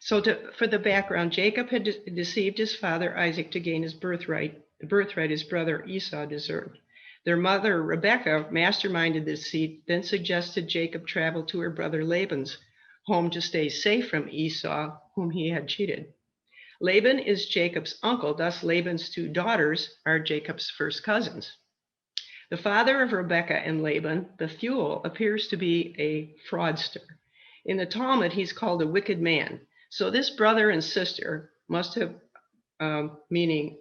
So for the background, Jacob had deceived his father Isaac to gain his birthright, the birthright his brother Esau deserved. Their mother, Rebekah, masterminded the deceit, then suggested Jacob travel to her brother Laban's home to stay safe from Esau, whom he had cheated. Laban is Jacob's uncle, thus Laban's two daughters are Jacob's first cousins. The father of Rebekah and Laban, Bethuel, appears to be a fraudster. In the Talmud, he's called a wicked man. So this brother and sister must have, meaning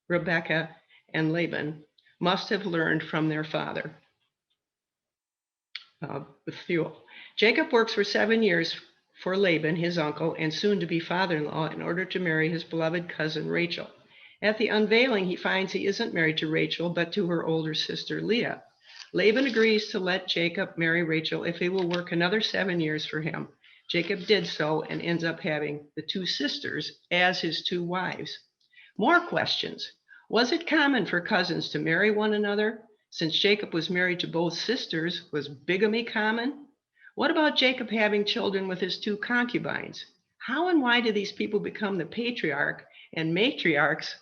Rebekah and Laban, must have learned from their father, Bethuel. Jacob works for 7 years for Laban, his uncle, and soon to be father-in-law, in order to marry his beloved cousin Rachel. At the unveiling, he finds he isn't married to Rachel, but to her older sister Leah. Laban agrees to let Jacob marry Rachel if he will work another 7 years for him. Jacob did so and ends up having the two sisters as his two wives. More questions. Was it common for cousins to marry one another? Since Jacob was married to both sisters, was bigamy common? What about Jacob having children with his two concubines? How and why did these people become the patriarch and matriarchs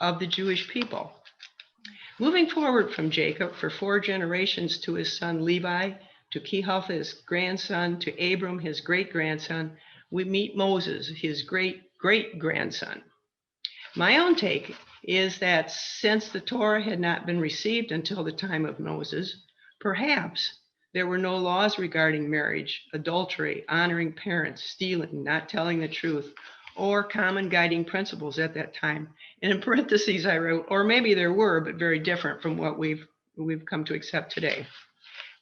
of the Jewish people? Moving forward from Jacob for 4 generations to his son Levi, to Kehath, his grandson, to Abram, his great-grandson, we meet Moses, his great-great-grandson. My own take is that since the Torah had not been received until the time of Moses, perhaps there were no laws regarding marriage, adultery, honoring parents, stealing, not telling the truth, or common guiding principles at that time. And in parentheses, I wrote, or maybe there were, but very different from what we've come to accept today.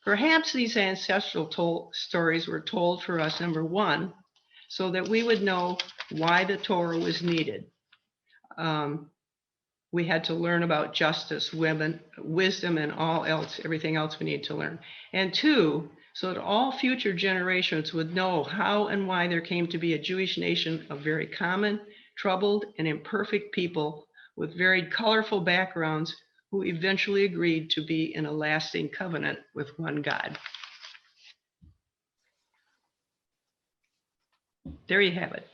Perhaps these ancestral stories were told for us, number one, so that we would know why the Torah was needed. We had to learn about justice, women, wisdom, and everything else we need to learn. And 2, so that all future generations would know how and why there came to be a Jewish nation of very common, troubled, and imperfect people with very colorful backgrounds who eventually agreed to be in a lasting covenant with one God. There you have it.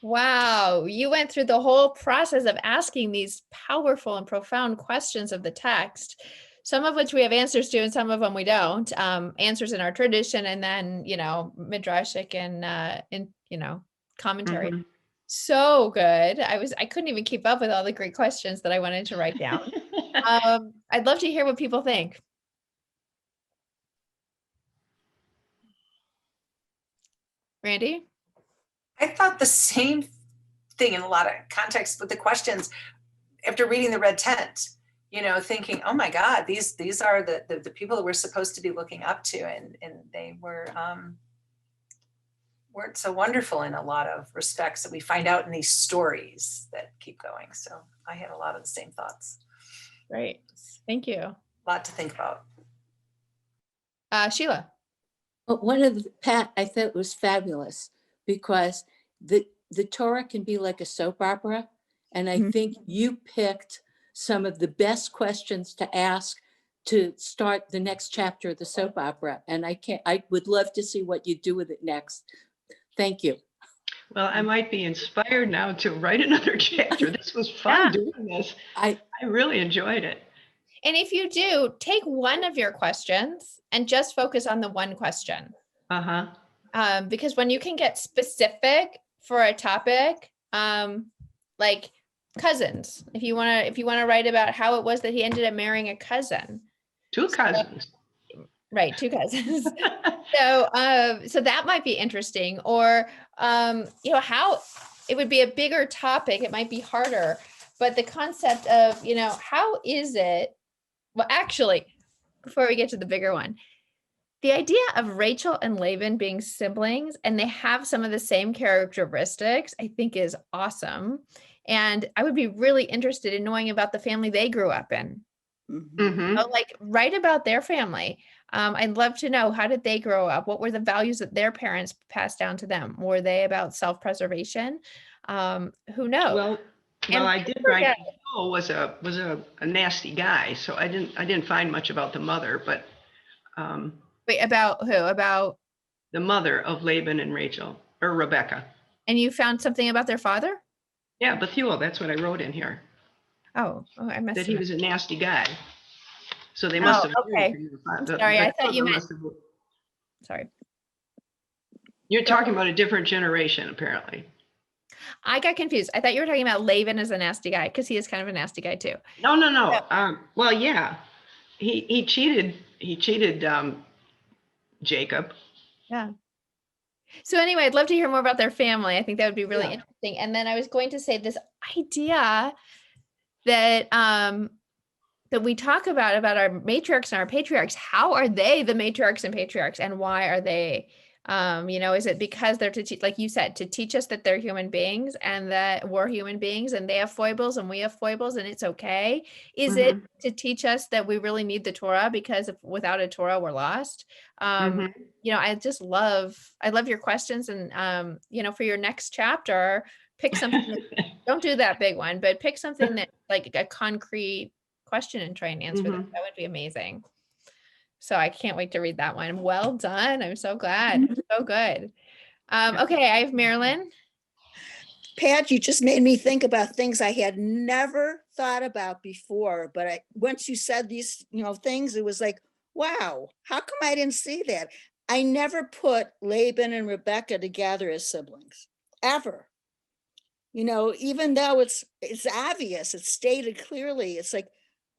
Wow, you went through the whole process of asking these powerful and profound questions of the text, some of which we have answers to and some of them we don't. Answers in our tradition and then, midrashic and commentary. Mm-hmm. So good. I couldn't even keep up with all the great questions that I wanted to write down. I'd love to hear what people think. Randy? I thought the same thing in a lot of contexts with the questions after reading the red tent, thinking, oh my God, these are the people that we're supposed to be looking up to. And they weren't so wonderful in a lot of respects that we find out in these stories that keep going. So I had a lot of the same thoughts. Great. Thank you. lot to think about. Sheila. But Pat, I thought it was fabulous because the Torah can be like a soap opera. And I think you picked some of the best questions to ask to start the next chapter of the soap opera. And I would love to see what you do with it next. Thank you. Well, I might be inspired now to write another chapter. This was fun doing this. I really enjoyed it. And if you do, take one of your questions and just focus on the one question. Because when you can get specific for a topic, like cousins, if you want to write about how it was that he ended up marrying a cousin. Two cousins. Right, two cousins. So that might be interesting, or how it would be a bigger topic. It might be harder, but the concept of how is it? Well, actually, before we get to the bigger one, the idea of Rachel and Laban being siblings and they have some of the same characteristics, I think is awesome. And I would be really interested in knowing about the family they grew up in. Like write about their family. I'd love to know, how did they grow up? What were the values that their parents passed down to them? Were they about self-preservation? Who knows? Well, I did write Joel was a nasty guy, so I didn't find much about the mother, but wait, about who? About the mother of Laban and Rachel, or Rebecca. And you found something about their father? Yeah, Bethuel, that's what I wrote in here. Oh, I missed that he was a nasty guy. So they must have. Okay. I'm sorry, I thought you meant. Sorry. You're talking about a different generation, apparently. I got confused. I thought you were talking about Laban as a nasty guy, because he is kind of a nasty guy too. No. Well, yeah, he cheated. He cheated Jacob. Yeah. So anyway, I'd love to hear more about their family. I think that would be really interesting. And then I was going to say this idea that that we talk about our matriarchs and our patriarchs. How are they the matriarchs and patriarchs, and why are they? Is it because they're to teach, like you said, to teach us that they're human beings and that we're human beings and they have foibles and we have foibles and it's okay? Is it to teach us that we really need the Torah, because without a Torah, we're lost? I love your questions, and for your next chapter, pick something. Don't do that big one, but pick something that like a concrete question and try and answer that. That would be amazing. So I can't wait to read that one. Well done. I'm so glad. So good. Okay, I have Marilyn. Pat, you just made me think about things I had never thought about before. But once you said these, things, it was like, wow, how come I didn't see that? I never put Laban and Rebecca together as siblings, ever. Even though it's obvious, it's stated clearly. It's like,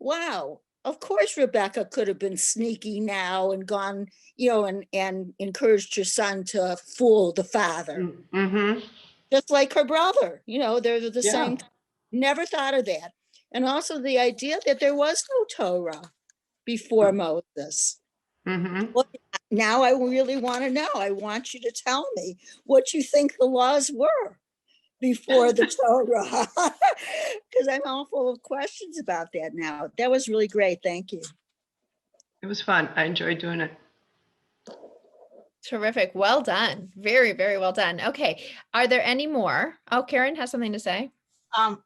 wow. Of course, Rebecca could have been sneaky now and gone, and encouraged her son to fool the father. Just like her brother, they're the same. Never thought of that. And also the idea that there was no Torah before Moses. Well, now I really want to know. I want you to tell me what you think the laws were before the Torah, because I'm all full of questions about that now. That was really great. Thank you. It was fun. I enjoyed doing it. Terrific. Well done. Very, very well done. Okay. Are there any more? Oh, Karen has something to say. Am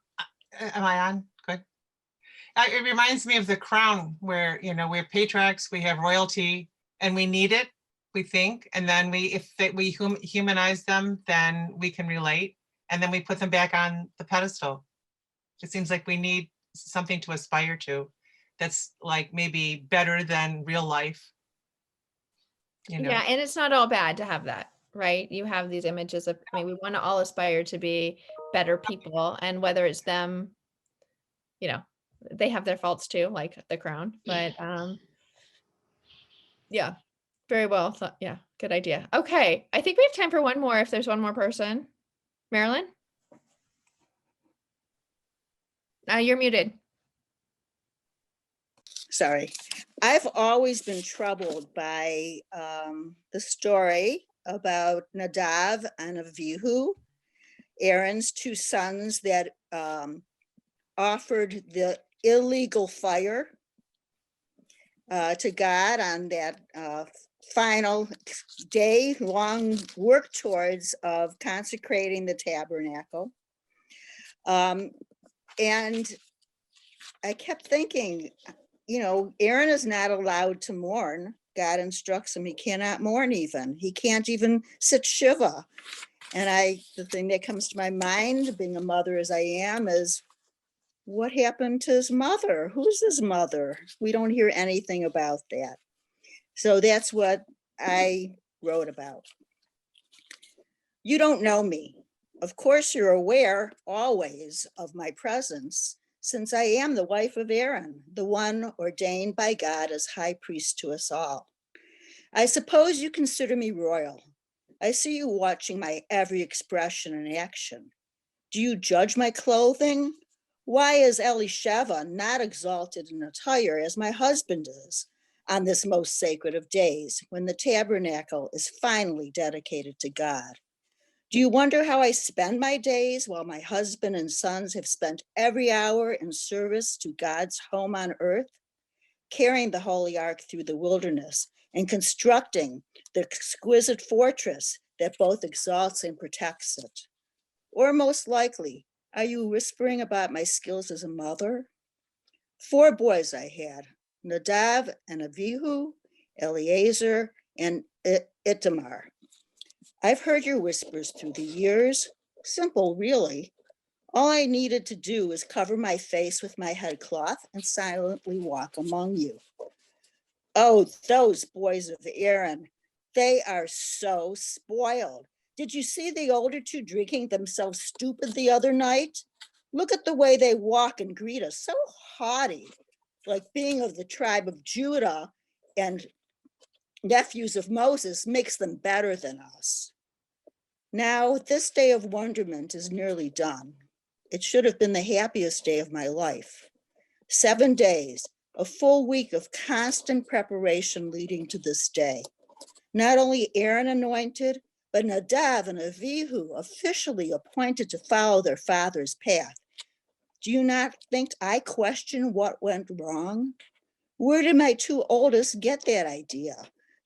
I on? Good. It reminds me of The Crown, where, we're patriarchs, we have royalty, and we need it, we think. And then if we humanize them, then we can relate. And then we put them back on the pedestal. It seems like we need something to aspire to that's like maybe better than real life. Yeah, and it's not all bad to have that, right? You have these images of, we want to all aspire to be better people, and whether it's them, they have their faults too, like The Crown, but yeah, very well thought. Yeah, good idea. Okay, I think we have time for one more if there's one more person. Marilyn? You're muted. Sorry. I've always been troubled by the story about Nadav and Avihu, Aaron's two sons that offered the illegal fire. to God on that final day long work towards of consecrating the tabernacle. And I kept thinking, you know, Aaron is not allowed to mourn. God instructs him he cannot mourn even. He can't even sit Shiva. And the thing that comes to my mind, being a mother as I am, is what happened to his mother? Who's his mother? We don't hear anything about that. So that's what I wrote about. You don't know me. Of course, you're aware always of my presence, since I am the wife of Aaron, the one ordained by God as high priest to us all. I suppose you consider me royal. I see you watching my every expression and action. Do you judge my clothing? Why is Elisheva not exalted in attire as my husband is on this most sacred of days when the tabernacle is finally dedicated to God? Do you wonder how I spend my days while my husband and sons have spent every hour in service to God's home on earth, carrying the Holy Ark through the wilderness and constructing the exquisite fortress that both exalts and protects it? Or most likely, are you whispering about my skills as a mother? 4 boys I had, Nadav and Avihu, Eleazar, and Itamar. I've heard your whispers through the years. Simple, really. All I needed to do was cover my face with my headcloth and silently walk among you. Oh, those boys of Aaron, they are so spoiled. Did you see the older 2 drinking themselves stupid the other night? Look at the way they walk and greet us, so haughty, like being of the tribe of Judah and nephews of Moses makes them better than us. Now, this day of wonderment is nearly done. It should have been the happiest day of my life. 7 days, a full week of constant preparation leading to this day. Not only Aaron anointed, but Nadav and Avihu officially appointed to follow their father's path. Do you not think I question what went wrong? Where did my 2 oldest get that idea?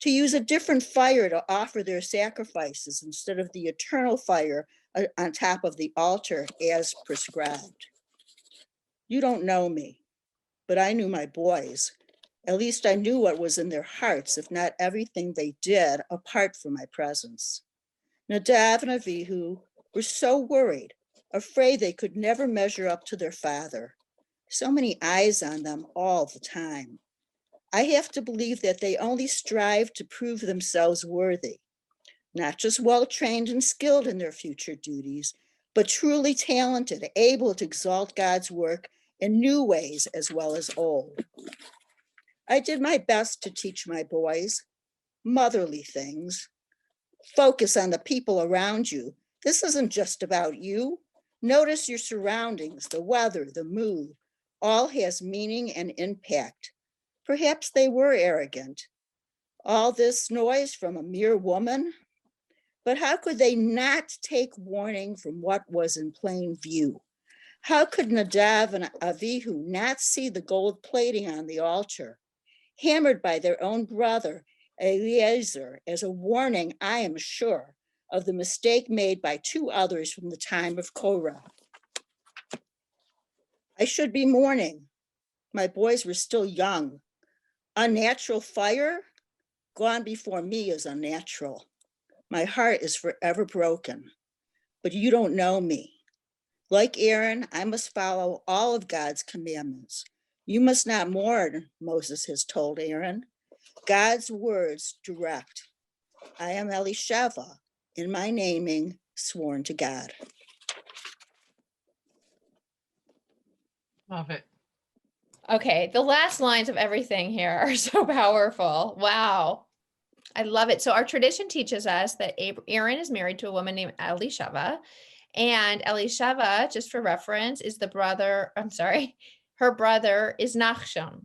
To use a different fire to offer their sacrifices instead of the eternal fire on top of the altar as prescribed. You don't know me, but I knew my boys. At least I knew what was in their hearts, if not everything they did apart from my presence. Nadav and Avihu were so worried, afraid they could never measure up to their father. So many eyes on them all the time. I have to believe that they only strive to prove themselves worthy, not just well-trained and skilled in their future duties, but truly talented, able to exalt God's work in new ways as well as old. I did my best to teach my boys motherly things. Focus on the people around you. This isn't just about you. Notice your surroundings, the weather, the mood. All has meaning and impact. Perhaps they were arrogant. All this noise from a mere woman? But how could they not take warning from what was in plain view? How could Nadav and Avihu not see the gold plating on the altar, hammered by their own brother, Eliezer, as a warning, I am sure, of the mistake made by 2 others from the time of Korah? I should be mourning. My boys were still young. Unnatural fire? Gone before me is unnatural. My heart is forever broken, but you don't know me. Like Aaron, I must follow all of God's commandments. You must not mourn, Moses has told Aaron. God's words direct. I am Elisheva, in my naming, sworn to God. Love it. Okay, the last lines of everything here are so powerful. Wow. I love it. So our tradition teaches us that Aaron is married to a woman named Elisheva, and Elisheva, just for reference, is her brother is Nachshon.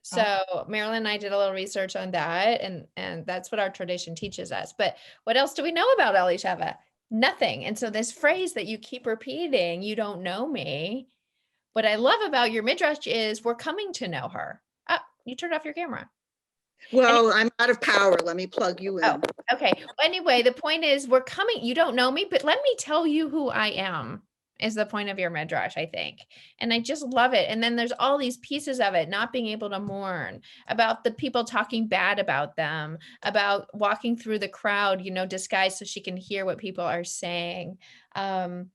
So Marilyn and I did a little research on that, and that's what our tradition teaches us. But what else do we know about Elisheva? Nothing. And so this phrase that you keep repeating, you don't know me. What I love about your midrash is we're coming to know her. You turned off your camera. Well, I'm out of power. Let me plug you in. Oh, okay. Anyway, the point is we're coming, you don't know me, but let me tell you who I am is the point of your midrash, I think. And I just love it. And then there's all these pieces of it, not being able to mourn, about the people talking bad about them, about walking through the crowd, disguised so she can hear what people are saying. Her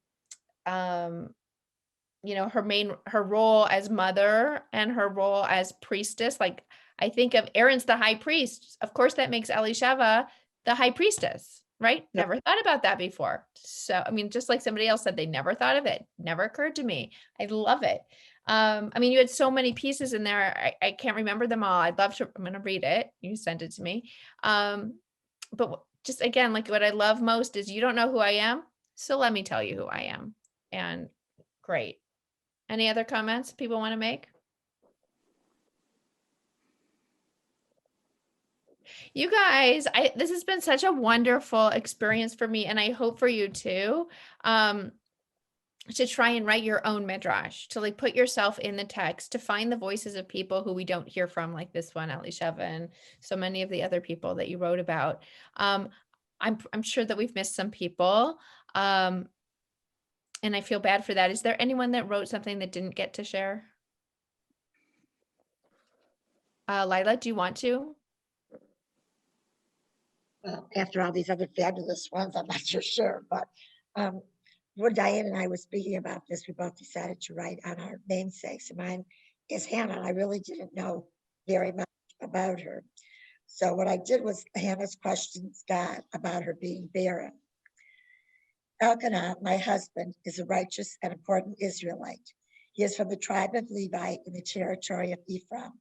role as mother and her role as priestess. Like, I think of Aaron's the high priest. Of course, that makes Elisheva the high priestess, right? Yep. Never thought about that before. So, just like somebody else said, they never thought of it. Never occurred to me. I love it. You had so many pieces in there. I can't remember them all. I'm going to read it. You sent it to me. But just again, like what I love most is you don't know who I am. So let me tell you who I am. And great. Any other comments people want to make? You guys, this has been such a wonderful experience for me, and I hope for you too, to try and write your own midrash, to like put yourself in the text, to find the voices of people who we don't hear from, like this one, Elisheva, and so many of the other people that you wrote about. I'm sure that we've missed some people, and I feel bad for that. Is there anyone that wrote something that didn't get to share? Lila, do you want to? Well, after all these other fabulous ones, I'm not so sure, but when Diane and I were speaking about this, we both decided to write on our namesakes. And mine is Hannah. I really didn't know very much about her. So what I did was Hannah's questions God about her being barren. Elkanah, my husband, is a righteous and important Israelite. He is from the tribe of Levi in the territory of Ephraim.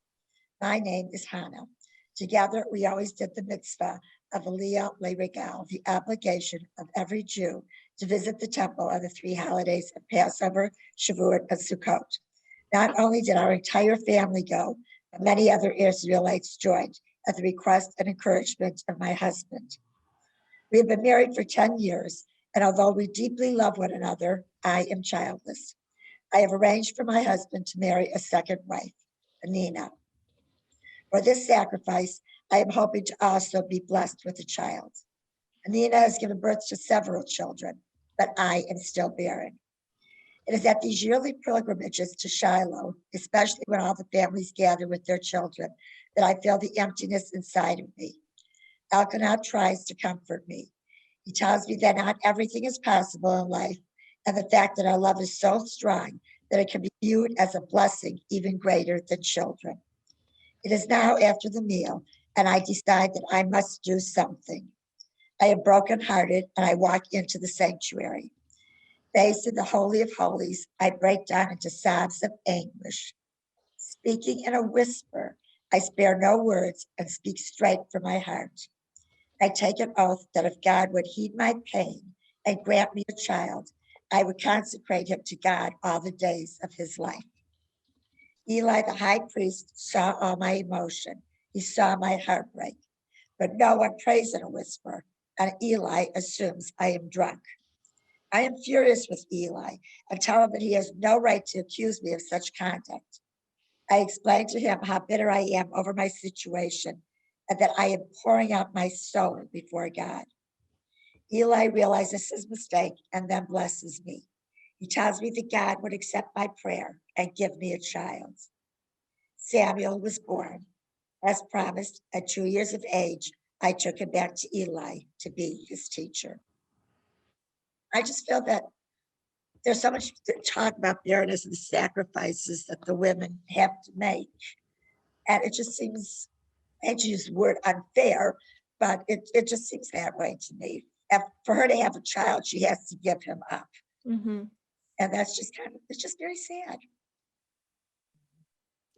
My name is Hannah. Together, we always did the mitzvah of Aliyah Le'Regal, the obligation of every Jew to visit the temple on the 3 holidays of Passover, Shavuot, and Sukkot. Not only did our entire family go, but many other Israelites joined at the request and encouragement of my husband. We have been married for 10 years, and although we deeply love one another, I am childless. I have arranged for my husband to marry a second wife, Anita. For this sacrifice, I am hoping to also be blessed with a child. Anita has given birth to several children, but I am still barren. It is at these yearly pilgrimages to Shiloh, especially when all the families gather with their children, that I feel the emptiness inside of me. Elkanah tries to comfort me. He tells me that not everything is possible in life, and the fact that our love is so strong that it can be viewed as a blessing even greater than children. It is now after the meal, and I decide that I must do something. I am brokenhearted, and I walk into the sanctuary. Faced in the Holy of Holies, I break down into sobs of anguish. Speaking in a whisper, I spare no words and speak straight from my heart. I take an oath that if God would heed my pain and grant me a child, I would consecrate him to God all the days of his life. Eli, the high priest, saw all my emotion. He saw my heartbreak. But no one prays in a whisper, and Eli assumes I am drunk. I am furious with Eli and tell him that he has no right to accuse me of such conduct. I explain to him how bitter I am over my situation and that I am pouring out my soul before God. Eli realizes his mistake and then blesses me. He tells me that God would accept my prayer and give me a child. Samuel was born. As promised, at 2 years of age, I took him back to Eli to be his teacher. I just feel that there's so much to talk about barrenness and the sacrifices that the women have to make. And it just seems, I hate to use the word unfair, but it just seems that way to me. And for her to have a child, she has to give him up. Mm-hmm. And that's just it's just very sad.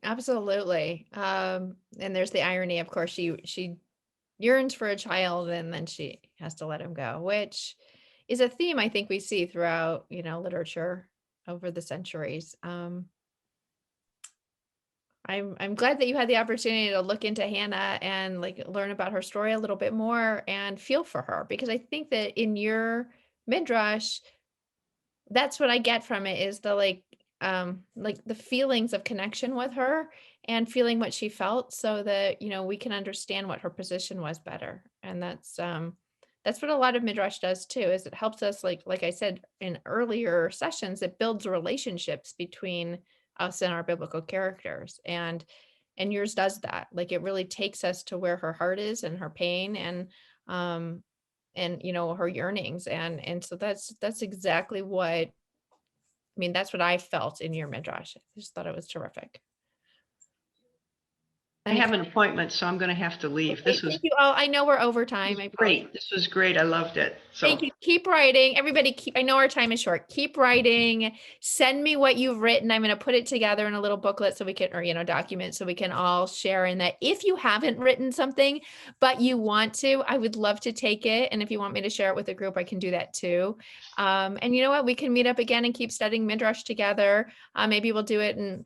Absolutely. And there's the irony, of course, she yearns for a child and then she has to let him go, which is a theme I think we see throughout, literature over the centuries. I'm glad that you had the opportunity to look into Hannah and like learn about her story a little bit more and feel for her, because I think that in your midrash, that's what I get from it, is the like the feelings of connection with her and feeling what she felt so that, you know, we can understand what her position was better. And that's what a lot of Midrash does too, is it helps us, like I said in earlier sessions, it builds relationships between us and our biblical characters. And yours does that. Like, it really takes us to where her heart is and her pain and you know, her yearnings. And so that's exactly what, I mean, that's what I felt in your Midrash. I just thought it was terrific. I have an appointment, so I'm going to have to leave. Okay, This was thank you all. I know we're over time. I apologize. great. This was great. I loved it. So Thank you. Keep writing. Everybody I know our time is short. Keep writing. Send me what you've written. I'm going to put it together in a little booklet so we can, or, you know, document so we can all share in that. If you haven't written something, but you want to, I would love to take it. And if you want me to share it with a group, I can do that too. And you know what? We can meet up again and keep studying Midrash together. Maybe we'll do it in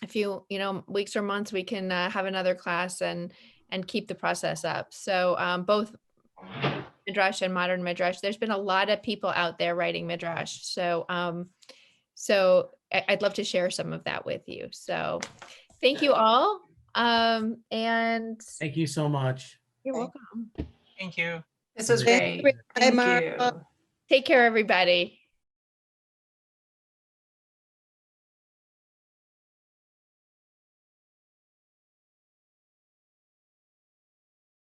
a few, you know, weeks or months. We can have another class and keep the process up. So both Midrash and modern Midrash. There's been a lot of people out there writing Midrash. So I'd love to share some of that with you. So thank you all. And Thank you so much. you're welcome. Thank you. This was great. Thank you. Take care, everybody.